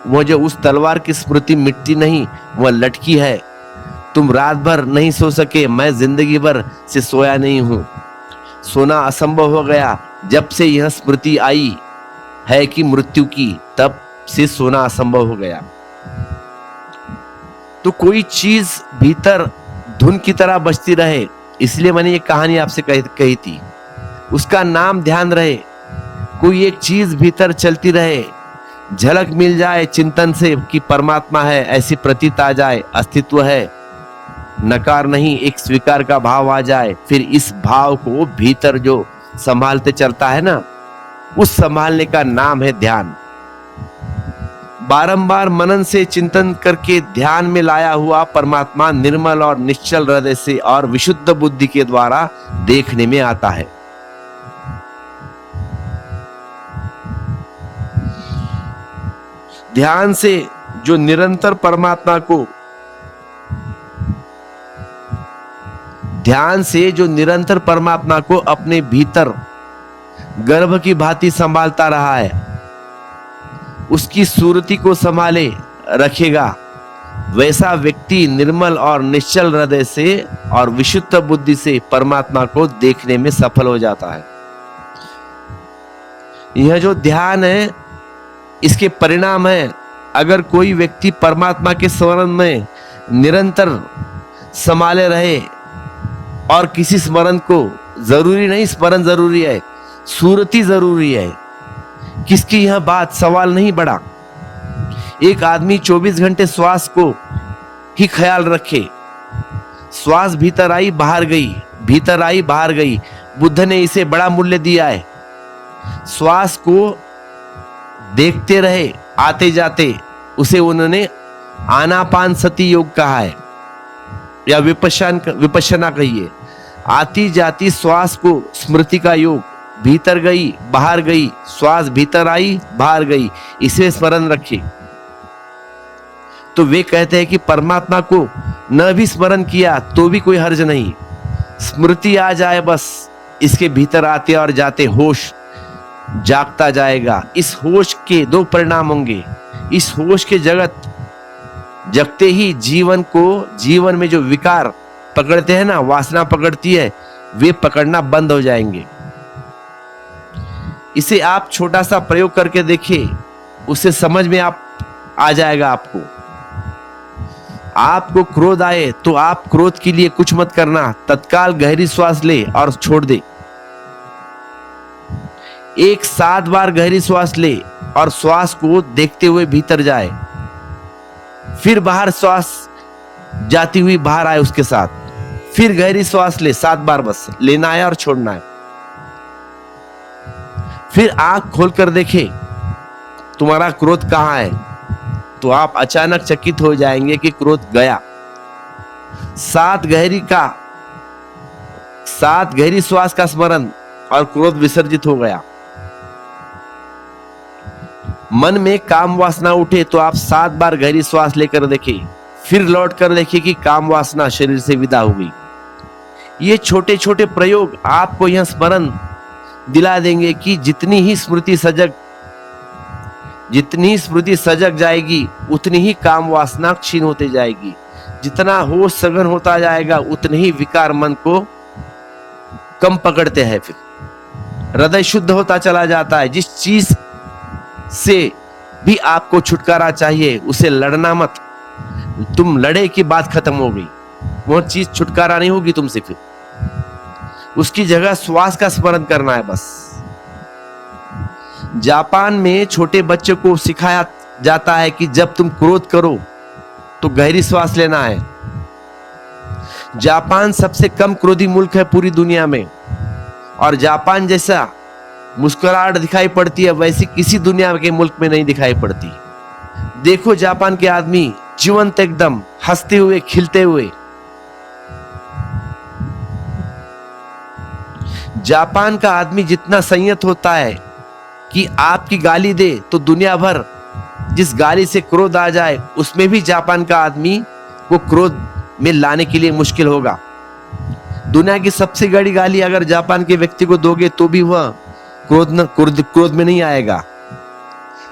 वो जो उस तलवार की स्मृति मिटती नहीं, वह लटकी है। तुम रात भर नहीं सो सके, मैं जिंदगी भर से सोया नहीं हूं। सोना असंभव हो गया जब से यह स्मृति आई है कि मृत्यु की, तब से सोना असंभव हो गया। तो कोई चीज भीतर धुन की तरह बजती रहे, इसलिए मैंने ये कहानी आपसे कही थी, उसका नाम ध्यान रहे। कोई एक चीज भीतर चलती रहे, झलक मिल जाए चिंतन से कि परमात्मा है, ऐसी प्रतीत आ जाए, अस्तित्व है, नकार नहीं एक स्वीकार का भाव आ जाए। फिर इस भाव को भीतर जो संभालते चलता है ना, उस संभालने का नाम है ध्यान। बारंबार मनन से चिंतन करके ध्यान में लाया हुआ परमात्मा निर्मल और निश्चल हृदय से और विशुद्ध बुद्धि के द्वारा देखने में आता है। ध्यान से जो निरंतर परमात्मा को अपने भीतर गर्भ की भांति संभालता रहा है, उसकी सूरती को संभाले रखेगा, वैसा व्यक्ति निर्मल और निश्चल हृदय से और विशुद्ध बुद्धि से परमात्मा को देखने में सफल हो जाता है। यह जो ध्यान है, इसके परिणाम है, अगर कोई व्यक्ति परमात्मा के स्मरण में निरंतर संभाले रहे, और किसी स्मरण को जरूरी नहीं, स्मरण जरूरी है, सूरती जरूरी है, किसकी यह बात सवाल नहीं बढ़ा। एक आदमी 24 घंटे श्वास को ही ख्याल रखे, श्वास भीतर आई बाहर गई, भीतर आई बाहर गई, बुद्ध ने इसे बड़ा मूल्य दिया है। श्वास को देखते रहे आते जाते, उसे उन्होंने आनापान सती योग कहा है, या विपश्यना कहिए। आती जाती श्वास को स्मृति का योग, भीतर गई बाहर गई, श्वास भीतर आई बाहर गई, इसे स्मरण रखिए। तो वे कहते हैं कि परमात्मा को न भी स्मरण किया तो भी कोई हर्ज नहीं, स्मृति आ जाए बस, इसके भीतर आते और जाते होश जागता जाएगा। इस होश के दो परिणाम होंगे। इस होश के जगते ही जीवन में जो विकार पकड़ते हैं ना, वासना पकड़ती है, वे पकड़ना बंद हो जाएंगे। इसे आप छोटा सा प्रयोग करके देखिए, उससे समझ में आ जाएगा आपको क्रोध आए तो आप क्रोध के लिए कुछ मत करना, तत्काल गहरी श्वास ले और छोड़ दे। 7 बार गहरी श्वास ले और श्वास को देखते हुए भीतर जाए, फिर बाहर श्वास जाती हुई बाहर आए उसके साथ, फिर गहरी श्वास ले 7 बार बस लेना है और छोड़ना है। फिर आंख खोलकर देखे तुम्हारा क्रोध कहां है, तो आप अचानक चकित हो जाएंगे कि क्रोध गया। 7 गहरी श्वास का स्मरण और क्रोध विसर्जित हो गया। मन में काम वासना उठे तो आप 7 बार गहरी श्वास लेकर देखें, फिर लौट कर देखिए कि काम वासना शरीर से विदा हो गई। ये छोटे छोटे प्रयोग आपको यह स्मरण दिला देंगे कि जितनी ही स्मृति सजग जाएगी, उतनी ही काम वासना क्षीण होते जाएगी। जितना होश सघन होता जाएगा, उतने ही विकार मन को कम पकड़ते हैं। फिर हृदय शुद्ध होता चला जाता है। जिस चीज से भी आपको छुटकारा चाहिए, उसे लड़ना मत। तुम लड़े की बात खत्म हो गई, वो चीज छुटकारा नहीं होगी तुमसे। फिर उसकी जगह श्वास का स्मरण करना है बस। जापान में छोटे बच्चों को सिखाया जाता है कि जब तुम क्रोध करो तो गहरी श्वास लेना है। जापान सबसे कम क्रोधी मुल्क है पूरी दुनिया में, और जापान जैसा मुस्कुराहट दिखाई पड़ती है वैसी किसी दुनिया के मुल्क में नहीं दिखाई पड़ती। देखो जापान के आदमी जीवंत, एकदम हंसते हुए खिलते हुए। जापान का आदमी जितना संयत होता है कि आपकी गाली दे तो दुनिया भर जिस गाली से क्रोध आ जाए उसमें भी जापान का आदमी को क्रोध में लाने के लिए मुश्किल होगा। दुनिया की सबसे बड़ी गाली अगर जापान के व्यक्ति को दोगे तो भी वह क्रोध में नहीं आएगा।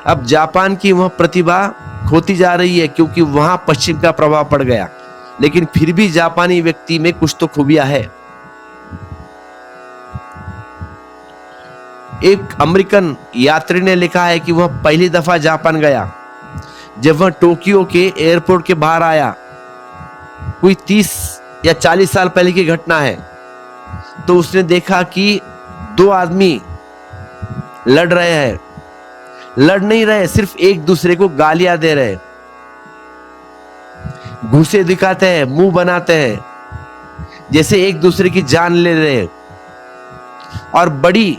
अब जापान की वह प्रतिभा खोती जा रही है क्योंकि वहां पश्चिम का प्रभाव पड़ गया, लेकिन फिर भी जापानी व्यक्ति में कुछ तो खूबियां है। एक अमेरिकन यात्री ने लिखा है कि वह पहली दफा जापान गया। जब वह टोक्यो के एयरपोर्ट के बाहर आया, कोई 30 या 40 साल पहले की घटना है, तो उसने देखा कि दो आदमी लड़ रहे हैं। लड़ नहीं रहे, सिर्फ एक दूसरे को गालियां दे रहे, घूंसे दिखाते हैं, मुंह बनाते हैं, जैसे एक दूसरे की जान ले रहे हैं। और बड़ी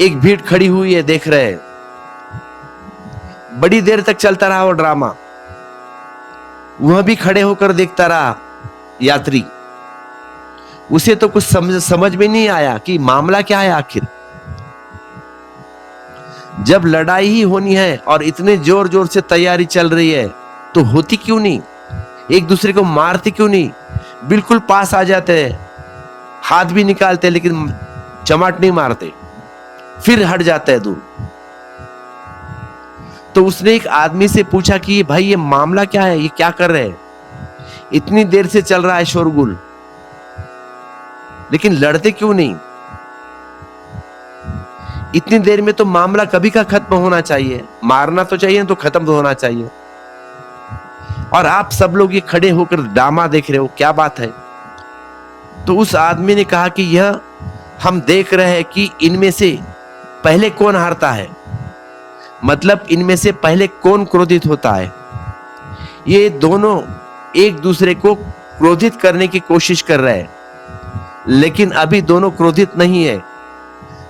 एक भीड़ खड़ी हुई है, देख रहे हैं। बड़ी देर तक चलता रहा वो ड्रामा। वह भी खड़े होकर देखता रहा यात्री। उसे तो कुछ समझ में नहीं आया कि मामला क्या है आखिर। जब लड़ाई ही होनी है और इतने जोर जोर से तैयारी चल रही है तो होती क्यों नहीं? एक दूसरे को मारते क्यों नहीं? बिल्कुल पास आ जाते हैं, हाथ भी निकालते हैं, लेकिन चमाट नहीं मारते, फिर हट जाते हैं दूर। तो उसने एक आदमी से पूछा कि भाई ये मामला क्या है, ये क्या कर रहे हैं? इतनी देर से चल रहा है शोरगुल, लेकिन लड़ते क्यों नहीं? इतनी देर में तो मामला कभी का खत्म होना चाहिए, मारना तो चाहिए तो खत्म तो होना चाहिए, और आप सब लोग ये खड़े होकर ड्रामा देख रहे हो, क्या बात है? तो उस आदमी ने कहा कि यह हम देख रहे हैं कि इनमें से पहले कौन हारता है, मतलब इनमें से पहले कौन क्रोधित होता है। ये दोनों एक दूसरे को क्रोधित करने की कोशिश कर रहे हैं, लेकिन अभी दोनों क्रोधित नहीं है,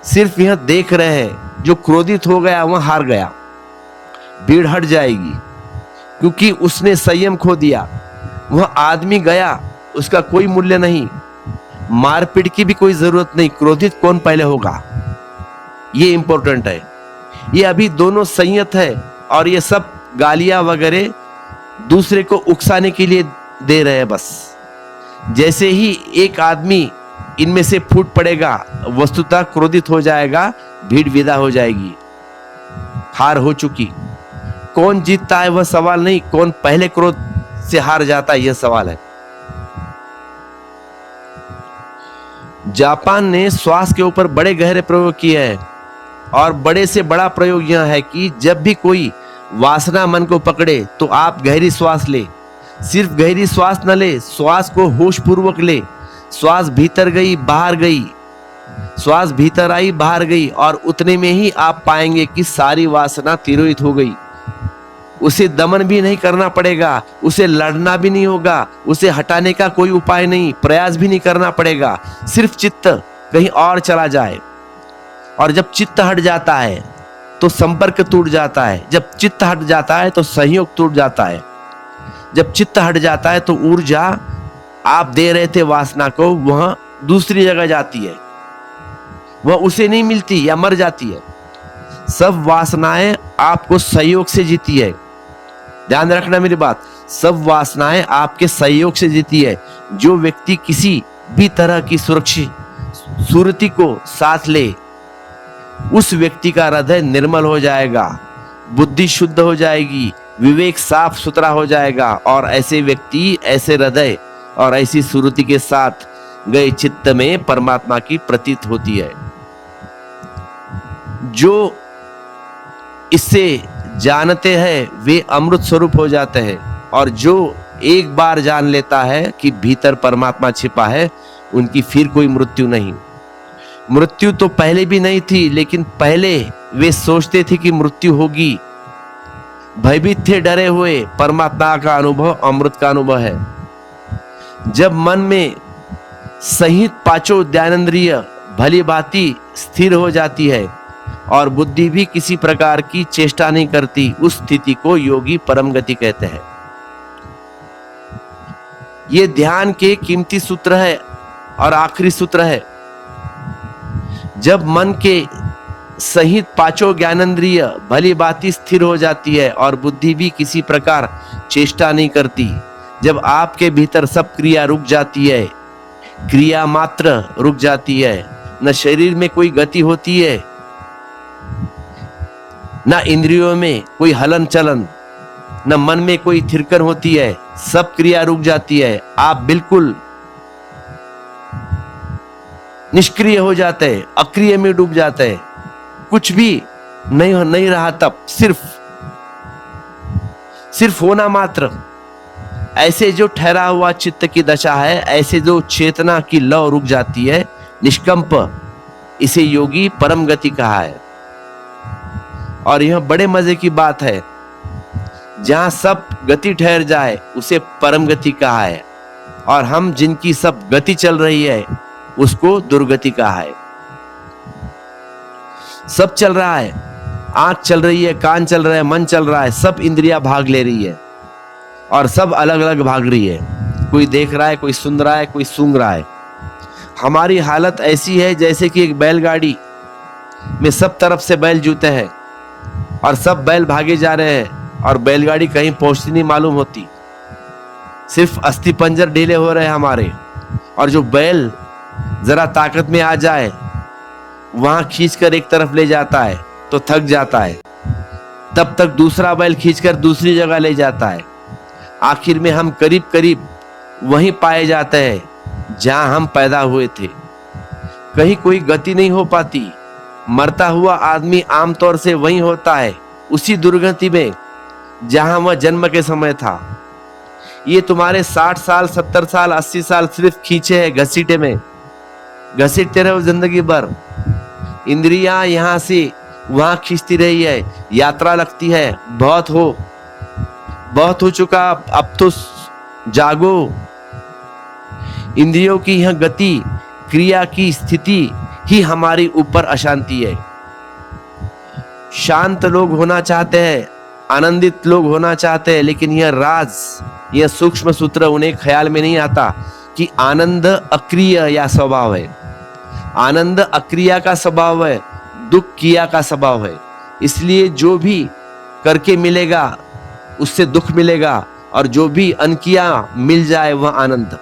सिर्फ यह देख रहे हैं। जो क्रोधित हो गया वह हार गया, भीड़ हट जाएगी क्योंकि उसने संयम खो दिया। वह आदमी गया, उसका कोई मूल्य नहीं, मारपीट की भी कोई जरूरत नहीं, क्रोधित कौन पहले होगा ये इंपॉर्टेंट है। ये अभी दोनों संयत है और ये सब गालियां वगैरह दूसरे को उकसाने के लिए दे रहे हैं बस। जैसे ही एक आदमी इनमें से फूट पड़ेगा, वस्तुतः क्रोधित हो जाएगा, भीड़ विदा हो जाएगी, हार हो चुकी। कौन जीतता है वह सवाल नहीं, कौन पहले क्रोध से हार जाता है यह सवाल है। जापान ने श्वास के ऊपर बड़े गहरे प्रयोग किए हैं, और बड़े से बड़ा प्रयोग यह है कि जब भी कोई वासना मन को पकड़े तो आप गहरी श्वास ले। सिर्फ गहरी श्वास न ले, श्वास को होश पूर्वक ले। श्वास भीतर गई बाहर गई, श्वास भीतर आई बाहर गई, और उतने में ही आप पाएंगे कि सारी वासना तिरोहित हो गई। उसे दमन भी नहीं करना पड़ेगा, उसे लड़ना भी नहीं होगा, उसे हटाने का कोई उपाय नहीं, प्रयास भी नहीं करना पड़ेगा। सिर्फ चित्त कहीं और चला जाए, और जब चित्त हट जाता है तो संपर्क टूट जाता है। जब चित्त हट जाता है तो सहयोग टूट जाता है। जब चित्त हट जाता है तो ऊर्जा आप दे रहे थे वासना को, वह दूसरी जगह जाती है, वह उसे नहीं मिलती या मर जाती है। सब वासनाएं आपको सहयोग से जीती है, ध्यान रखना मेरी बात। सब वासनाएं आपके सहयोग से जीती है। जो व्यक्ति किसी भी तरह की सुरति को साथ ले, उस व्यक्ति का हृदय निर्मल हो जाएगा, बुद्धि शुद्ध हो जाएगी, विवेक साफ सुथरा हो जाएगा, और ऐसे व्यक्ति, ऐसे हृदय और ऐसी सुरति के साथ गए चित्त में परमात्मा की प्रतीत होती है। जो इससे जानते हैं वे अमृत स्वरूप हो जाते हैं, और जो एक बार जान लेता है कि भीतर परमात्मा छिपा है, उनकी फिर कोई मृत्यु नहीं। मृत्यु तो पहले भी नहीं थी, लेकिन पहले वे सोचते थे कि मृत्यु होगी, भयभीत थे, डरे हुए। परमात्मा का अनुभव अमृत का अनुभव है। जब मन में सहित पांचों ज्ञानेंद्रिय भली भांति स्थिर हो जाती है और बुद्धि भी किसी प्रकार की चेष्टा नहीं करती, उस स्थिति को योगी परम गति कहते हैं। ये ध्यान के कीमती सूत्र है और आखिरी सूत्र है। जब मन के सहित पांचों ज्ञानेंद्रिय भली भांति स्थिर हो जाती है और बुद्धि भी किसी प्रकार चेष्टा नहीं करती। जब आपके भीतर सब क्रिया रुक जाती है, क्रिया मात्र रुक जाती है, न शरीर में कोई गति होती है, न इंद्रियों में कोई हलन चलन, न मन में कोई थिरकन होती है, सब क्रिया रुक जाती है, आप बिल्कुल निष्क्रिय हो जाते हैं, अक्रिय में डूब जाते हैं, कुछ भी नहीं रहा, तब सिर्फ होना मात्र। ऐसे जो ठहरा हुआ चित्त की दशा है, ऐसे जो चेतना की लौ रुक जाती है, निष्कंप, इसे योगी परम गति कहा है। और यह बड़े मजे की बात है, जहां सब गति ठहर जाए उसे परम गति कहा है, और हम जिनकी सब गति चल रही है उसको दुर्गति कहा है। सब चल रहा है, आंख चल रही है, कान चल रहा है, मन चल रहा है, सब इंद्रियां भाग ले रही है और सब अलग अलग भाग रही है। कोई देख रहा है, कोई सुन रहा है, कोई सूंघ रहा है। हमारी हालत ऐसी है जैसे कि एक बैलगाड़ी में सब तरफ से बैल जूते हैं और सब बैल भागे जा रहे हैं और बैलगाड़ी कहीं पहुंचती नहीं मालूम होती। सिर्फ अस्थि पंजर ढीले हो रहे हैं हमारे, और जो बैल जरा ताकत में आ जाए वहां खींचकर एक तरफ ले जाता है तो थक जाता है, तब तक दूसरा बैल खींचकर दूसरी जगह ले जाता है। आखिर में हम करीब करीब वहीं पाए जाते हैं जहां हम पैदा हुए थे। कहीं कोई गति नहीं हो पाती। मरता हुआ आदमी आमतौर से वहीं होता है, उसी दुर्गति में जहां वह जन्म के समय था। ये तुम्हारे 60 साल 70 साल 80 साल सिर्फ खींचे हैं घसीटे में, घसीटते रहो जिंदगी भर। इंद्रियां यहां से वहां खींचती रही है, यात्रा लगती है। बहुत हो चुका, अब तो जागो। इंद्रियों की यह गति, क्रिया की स्थिति ही हमारी ऊपर अशांति है। शांत लोग होना चाहते हैं, आनंदित लोग होना चाहते हैं, लेकिन यह राज, यह सूक्ष्म सूत्र उन्हें ख्याल में नहीं आता कि आनंद अक्रिय या स्वभाव है। आनंद अक्रिया का स्वभाव है, दुख क्रिया का स्वभाव है। इसलिए जो भी करके मिलेगा उससे दुख मिलेगा, और जो भी अनकिया मिल जाए वह आनंद।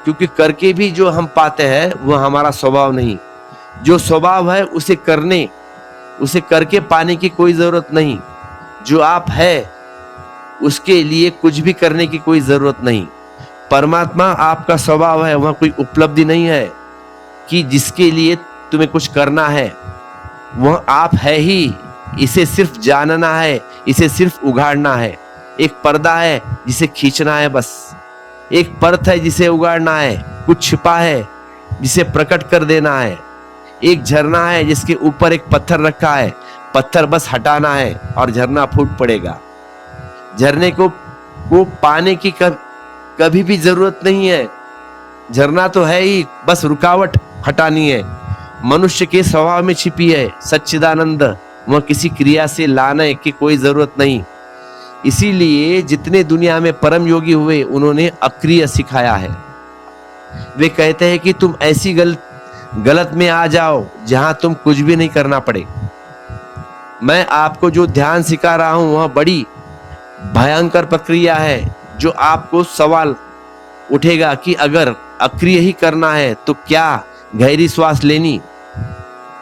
क्योंकि करके भी जो हम पाते हैं वह हमारा स्वभाव नहीं। जो स्वभाव है उसे करके पाने की कोई जरूरत नहीं। जो आप है उसके लिए कुछ भी करने की कोई जरूरत नहीं। परमात्मा आपका स्वभाव है, वह कोई उपलब्धि नहीं है कि जिसके लिए तुम्हें कुछ करना है। वह आप है ही, इसे सिर्फ जानना है, इसे सिर्फ उगाड़ना है। एक पर्दा है जिसे खींचना है बस, एक परत है जिसे उगाड़ना है, कुछ छिपा है जिसे प्रकट कर देना है। एक झरना है जिसके ऊपर एक पत्थर रखा है, पत्थर बस हटाना है और झरना फूट पड़ेगा। झरने को पाने की कभी भी जरूरत नहीं है, झरना तो है ही, बस रुकावट हटानी है। मनुष्य के स्वभाव में छिपी है सच्चिदानंद, वह किसी क्रिया से लाने की कोई जरूरत नहीं। इसीलिए जितने दुनिया में परम योगी हुए उन्होंने अक्रिय सिखाया है। वे कहते हैं कि तुम ऐसी गलत में आ जाओ जहां तुम कुछ भी नहीं करना पड़े। मैं आपको जो ध्यान सिखा रहा हूं वह बड़ी भयंकर प्रक्रिया है। जो आपको सवाल उठेगा कि अगर अक्रिय ही करना है तो क्या गहरी श्वास लेनी,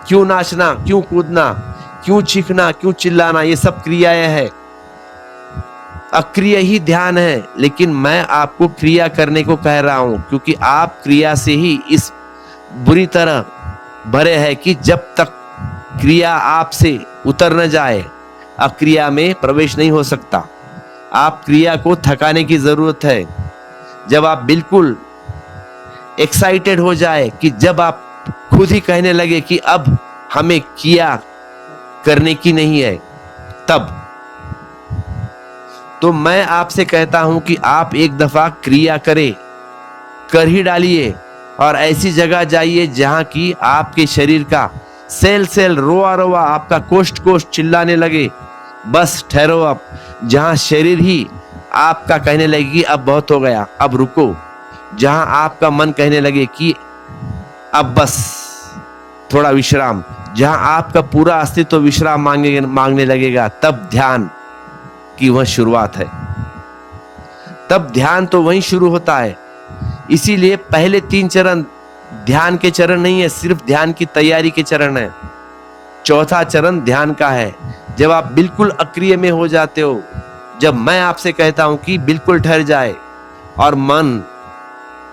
क्यों नाचना, क्यों कूदना, क्यों चीखना, क्यों चिल्लाना, ये सब क्रियाएं हैं। अक्रिय ही ध्यान है, लेकिन मैं आपको क्रिया करने को कह रहा हूं क्योंकि आप क्रिया से ही इस बुरी तरह भरे हैं कि जब तक क्रिया आपसे उतर न जाए अक्रिया में प्रवेश नहीं हो सकता। आप क्रिया को थकाने की जरूरत है। जब आप बिल्कुल एक्साइटेड हो जाए, कि जब आप खुद ही कहने लगे कि अब हमें क्रिया करने की नहीं है, तब तो मैं आपसे कहता हूं कि आप एक दफा क्रिया कर ही डालिए और ऐसी जगह जाइए जहां की आपके शरीर का सेल सेल, रोआ रोआ, आपका कोष्ठ कोष्ठ चिल्लाने लगे, बस ठहरो अब। जहां शरीर ही आपका कहने लगे कि अब बहुत हो गया, अब रुको। जहां आपका मन कहने लगे कि अब बस थोड़ा विश्राम, जहां आपका पूरा अस्तित्व विश्राम मांगने लगेगा, तब ध्यान की वह शुरुआत है। तब ध्यान तो वहीं शुरू होता है। इसीलिए पहले 3 चरण ध्यान के चरण नहीं है, सिर्फ ध्यान की तैयारी के चरण है। चौथा चरण ध्यान का है, जब आप बिल्कुल अक्रिय में हो जाते हो, जब मैं आपसे कहता हूं कि बिल्कुल ठहर जाए,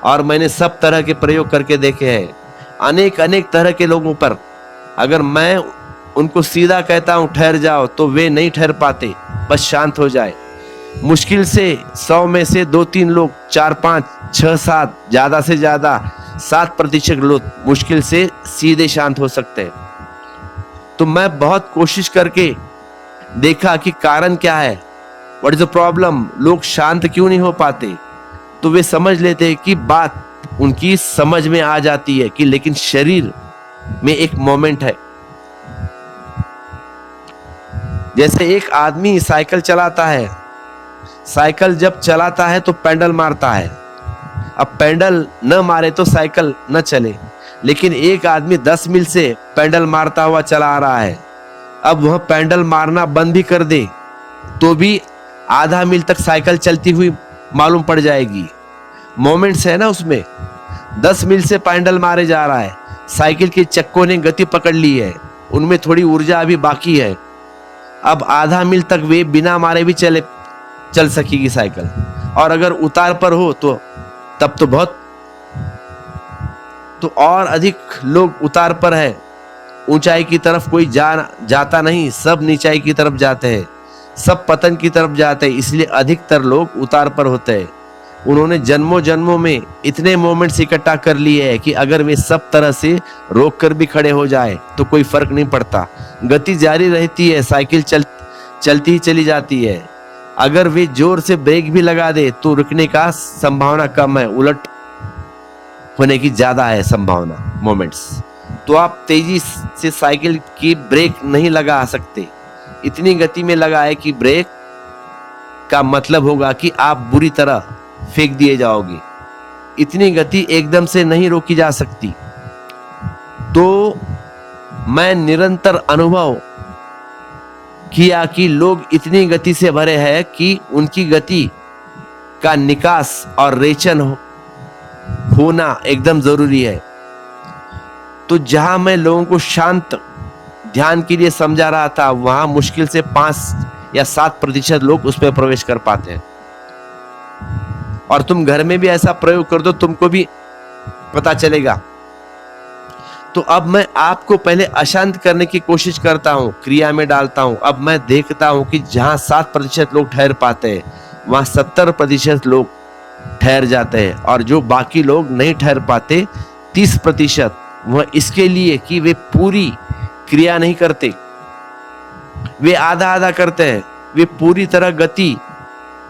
और मैंने सब तरह के प्रयोग करके देखे हैं, अनेक तरह के लोगों पर। अगर मैं उनको सीधा कहता हूं ठहर जाओ, तो वे नहीं ठहर पाते, बस शांत हो जाए। मुश्किल से 100 में से 2-3 लोग, 4, 5, 6, 7, ज्यादा से ज्यादा 7% लोग मुश्किल से सीधे शांत हो सकते हैं। तो मैं बहुत कोशिश करके देखा कि कारण क्या है, व्हाट इज द प्रॉब्लम, लोग शांत क्यों नहीं हो पाते। तो वे समझ लेते हैं कि बात उनकी समझ में आ जाती है कि लेकिन शरीर में एक मोमेंट है। जैसे एक आदमी साइकिल चलाता है, साइकिल जब चलाता है तो पेडल मारता है। अब पेडल न मारे तो साइकिल न चले, लेकिन एक आदमी 10 मील से पेडल मारता हुआ चला आ रहा है। अब वह पेडल मारना बंद भी कर दे तो भी आधा मील तक साइकिल चलती हुई मालूम पड़ जाएगी। मोमेंट्स है ना उसमें। 10 मील से पेडल मारे जा रहा है, साइकिल के चक्कों ने गति पकड़ ली है, उनमें थोड़ी ऊर्जा अभी बाकी है। अब आधा मील तक वे बिना मारे भी चल सकेगी साइकिल। और अगर उतार पर हो तो तब तो और अधिक लोग उतार पर है। ऊंचाई की तरफ कोई जाता नहीं, सब नीचाई की तरफ जाते हैं, सब पतन की तरफ जाते हैं। इसलिए अधिकतर लोग उतार पर होते हैं। उन्होंने जन्मों जन्मों में इतने मोमेंट्स इकट्ठा कर लिए हैं कि अगर वे सब तरह से रोक कर भी खड़े हो जाए तो कोई फर्क नहीं पड़ता, गति जारी रहती है, साइकिल चलती ही चली जाती है। अगर वे जोर से ब्रेक भी लगा दे तो रुकने का संभावना कम है, उलट होने की ज्यादा है संभावना मोमेंट्स। तो आप तेजी से साइकिल की ब्रेक नहीं लगा सकते, इतनी गति में लगाए कि ब्रेक का मतलब होगा कि आप बुरी तरह फेंक दिए जाओगे। इतनी गति एकदम से नहीं रोकी जा सकती। तो मैं निरंतर अनुभव किया कि लोग इतनी गति से भरे हैं कि उनकी गति का निकास और रेचन होना एकदम जरूरी है। तो जहां मैं लोगों को शांत ध्यान के लिए समझा रहा था, वहां मुश्किल से 5 या 7% लोग उसमें प्रवेश कर पाते हैं। और तुम घर में भी ऐसा प्रयोग कर दो, तुमको भी पता चलेगा। तो अब मैं आपको पहले अशांत करने की कोशिश करता हूं, क्रिया में डालता हूं। अब मैं देखता हूं कि जहां 7% लोग ठहर पाते हैं, वहां 70% लोग ठहर जाते हैं। और जो बाकी लोग नहीं ठहर पाते 30%, वह इसके लिए कि वे पूरी क्रिया नहीं करते, वे आधा आधा करते हैं, वे पूरी तरह गति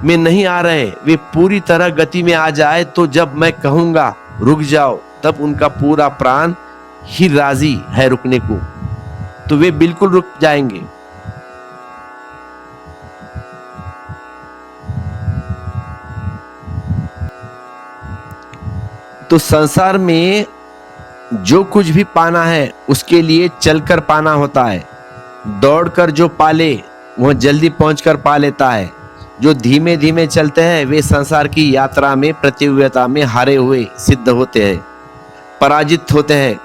में नहीं आ रहे। वे पूरी तरह गति में आ जाए तो जब मैं कहूंगा रुक जाओ, तब उनका पूरा प्राण ही राजी है रुकने को, तो वे बिल्कुल रुक जाएंगे। तो संसार में जो कुछ भी पाना है उसके लिए चलकर पाना होता है। दौड़कर जो पाले वह जल्दी पहुंचकर पा लेता है। जो धीमे धीमे चलते हैं वे संसार की यात्रा में प्रतियोगिता में हारे हुए सिद्ध होते हैं, पराजित होते हैं।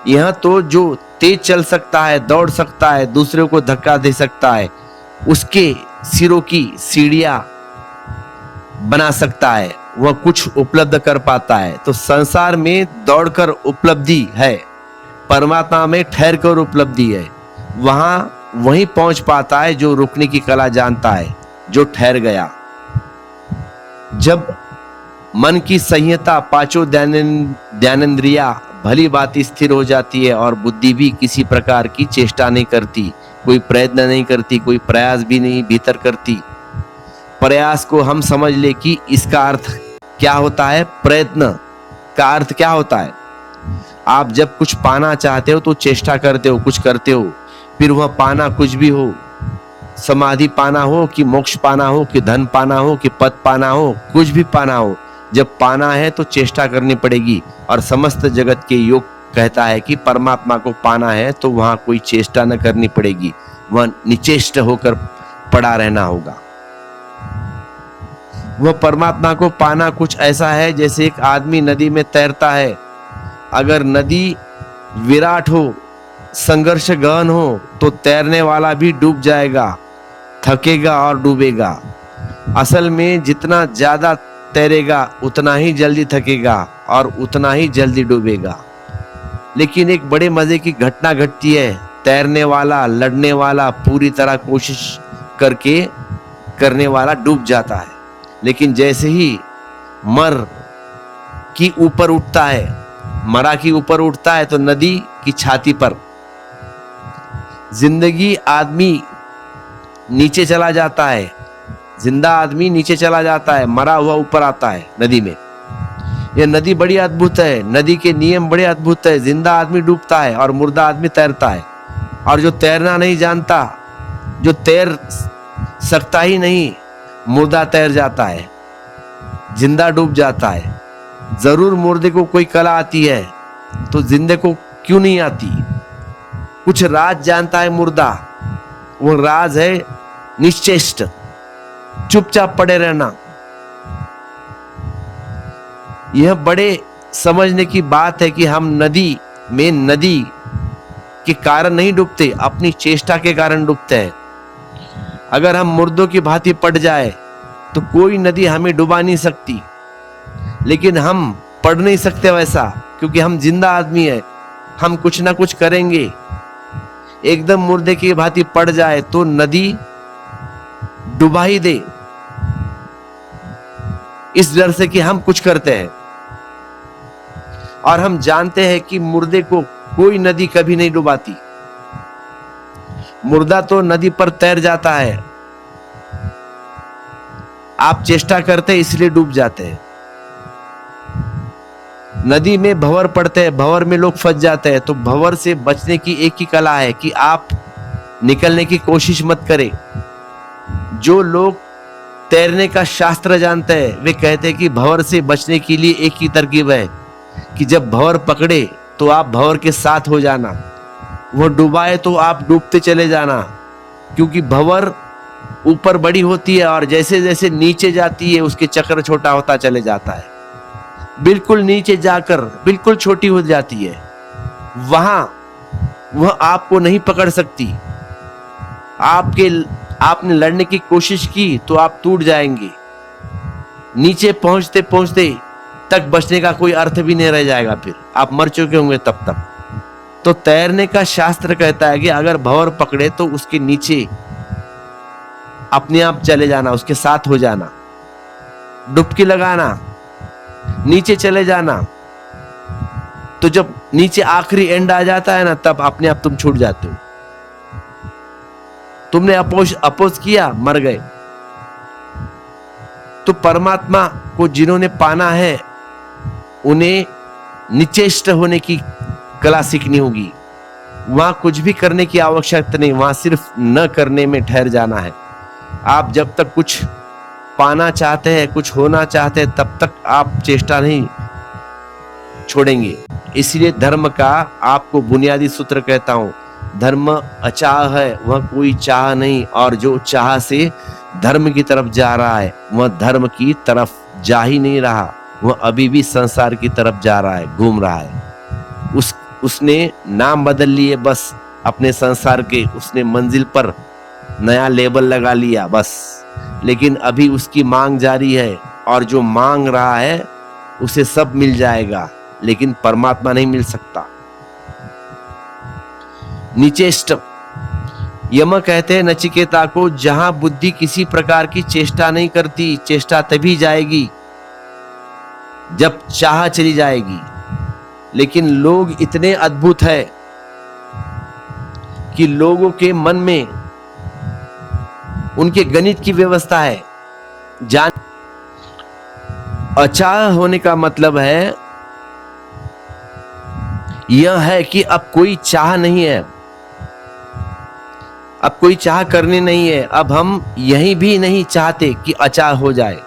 यह तो जो तेज चल सकता है, दौड़ सकता है, दूसरे को धक्का दे सकता है, उसके सिरों की सीढ़ियां बना सकता है, वह कुछ उपलब्ध कर पाता है। तो संसार में दौड़कर उपलब्धि है, परमात्मा में ठहर कर उपलब्धि है। वहीं पहुंच पाता है जो रुकने की कला जानता है, जो ठहर गया। जब मन की संयता, पांचों ज्ञानेंद्रिया भली बात स्थिर हो जाती है और बुद्धि भी किसी प्रकार की चेष्टा नहीं करती, कोई प्रयत्न नहीं करती, कोई प्रयास भी नहीं भीतर करती। प्रयास को हम समझ ले कि इसका अर्थ क्या होता है। प्रयत्न का अर्थ क्या होता है? आप जब कुछ पाना चाहते हो तो चेष्टा करते हो, कुछ करते हो, फिर वह पाना कुछ भी हो, समाधि पाना हो कि मोक्ष पाना हो कि धन पाना हो कि पद पाना हो, कुछ भी पाना हो, जब पाना है तो चेष्टा करनी पड़ेगी और समस्त जगत के योग कहता है कि परमात्मा को पाना है तो वहां कोई चेष्टा न करनी पड़ेगी, वह निचेष्ट होकर पड़ा रहना होगा। वह परमात्मा को पाना कुछ ऐसा है जैसे एक आदमी नदी में तैरता है। अगर नदी विराट हो, संघर्ष गहन हो, तो तैरने वाला भी डूब जाएगा, थकेगा और डूबेगा। असल में जितना ज्यादा तैरेगा उतना ही जल्दी थकेगा और उतना ही जल्दी डूबेगा। लेकिन एक बड़े मजे की घटना घटती है, तैरने वाला, लड़ने वाला, पूरी तरह कोशिश करने वाला डूब जाता है। लेकिन जैसे ही मरा की ऊपर उठता है तो नदी की छाती पर जिंदगी आदमी नीचे चला जाता है, जिंदा आदमी नीचे चला जाता है, मरा हुआ ऊपर आता है नदी में। यह नदी बड़ी अद्भुत है, नदी के नियम बड़े अद्भुत है। जिंदा आदमी डूबता है और मुर्दा आदमी तैरता है। और जो तैरना नहीं जानता, जो तैर सकता ही नहीं, मुर्दा तैर जाता है, जिंदा डूब जाता है। जरूर मुर्दे को कोई कला आती है तो जिंदे को क्यों नहीं आती? कुछ राज जानता है मुर्दा, वो राज है निश्चेष्ट, चुपचाप पड़े रहना। यह बड़े समझने की बात है कि हम नदी के कारण नहीं डूबते, अपनी चेष्टा के कारण डूबते हैं। अगर हम मुर्दों की भांति पड़ जाए तो कोई नदी हमें डुबा नहीं सकती, लेकिन हम पढ़ नहीं सकते वैसा, क्योंकि हम जिंदा आदमी है, हम कुछ ना कुछ करेंगे। एकदम मुर्दे की भांति पड़ जाए तो नदी डुबा ही दे, इस डर से कि हम कुछ करते हैं। और हम जानते हैं कि मुर्दे को कोई नदी कभी नहीं डुबाती, मुर्दा तो नदी पर तैर जाता है। आप चेष्टा करते हैं इसलिए डूब जाते हैं। नदी में भंवर पड़ते हैं, भंवर में लोग फंस जाते हैं। तो भंवर से बचने की एक ही कला है कि आप निकलने की कोशिश मत करें। जो लोग तैरने का शास्त्र जानते हैं वे कहते हैं कि भंवर से बचने के लिए एक ही तरकीब है कि जब भंवर पकड़े तो आप भंवर के साथ हो जाना, वो डुबाए तो आप डूबते चले जाना। क्योंकि भंवर ऊपर बड़ी होती है और जैसे जैसे नीचे जाती है उसके चक्र छोटा होता चले जाता है। बिल्कुल नीचे जाकर बिल्कुल छोटी हो जाती है, वहां वह आपको नहीं पकड़ सकती। आपने लड़ने की कोशिश की तो आप टूट जाएंगे। नीचे पहुंचते पहुंचते तक बचने का कोई अर्थ भी नहीं रह जाएगा, फिर आप मर चुके होंगे तब तक। तो तैरने का शास्त्र कहता है कि अगर भंवर पकड़े तो उसके नीचे अपने आप चले जाना, उसके साथ हो जाना, डुबकी लगाना, नीचे चले जाना। तो जब नीचे आखिरी एंड आ जाता है ना, तब अपने आप तुम छूट जाते हो। तुमने अपोज किया, मर गए। तो परमात्मा को जिन्होंने पाना है उन्हें निचेष्ट होने की कला सीखनी होगी। वहां कुछ भी करने की आवश्यकता नहीं, वहां सिर्फ न करने में ठहर जाना है। आप जब तक कुछ पाना चाहते हैं, कुछ होना चाहते हैं, तब तक आप चेष्टा नहीं छोड़ेंगे। इसलिए धर्म का आपको बुनियादी सूत्र कहता हूं, धर्म अचाह है, वह कोई चाह नहीं। और जो चाह से धर्म की तरफ जा रहा है वह धर्म की तरफ जा ही नहीं रहा, वह अभी भी संसार की तरफ जा रहा है, घूम रहा है। उसने नाम बदल लिए बस अपने संसार के, उसने मंजिल पर नया लेबल लगा लिया बस। लेकिन अभी उसकी मांग जारी है, और जो मांग रहा है उसे सब मिल जाएगा, लेकिन परमात्मा नहीं मिल सकता। निचेष्ट यम कहते हैं नचिकेता को, जहां बुद्धि किसी प्रकार की चेष्टा नहीं करती, चेष्टा तभी जाएगी जब चाह चली जाएगी। लेकिन लोग इतने अद्भुत है कि लोगों के मन में उनके गणित की व्यवस्था है। अचाह होने का मतलब है यह है कि अब कोई चाह नहीं है, अब कोई चाह करनी नहीं है। अब हम यही भी नहीं चाहते कि अचाह हो जाए।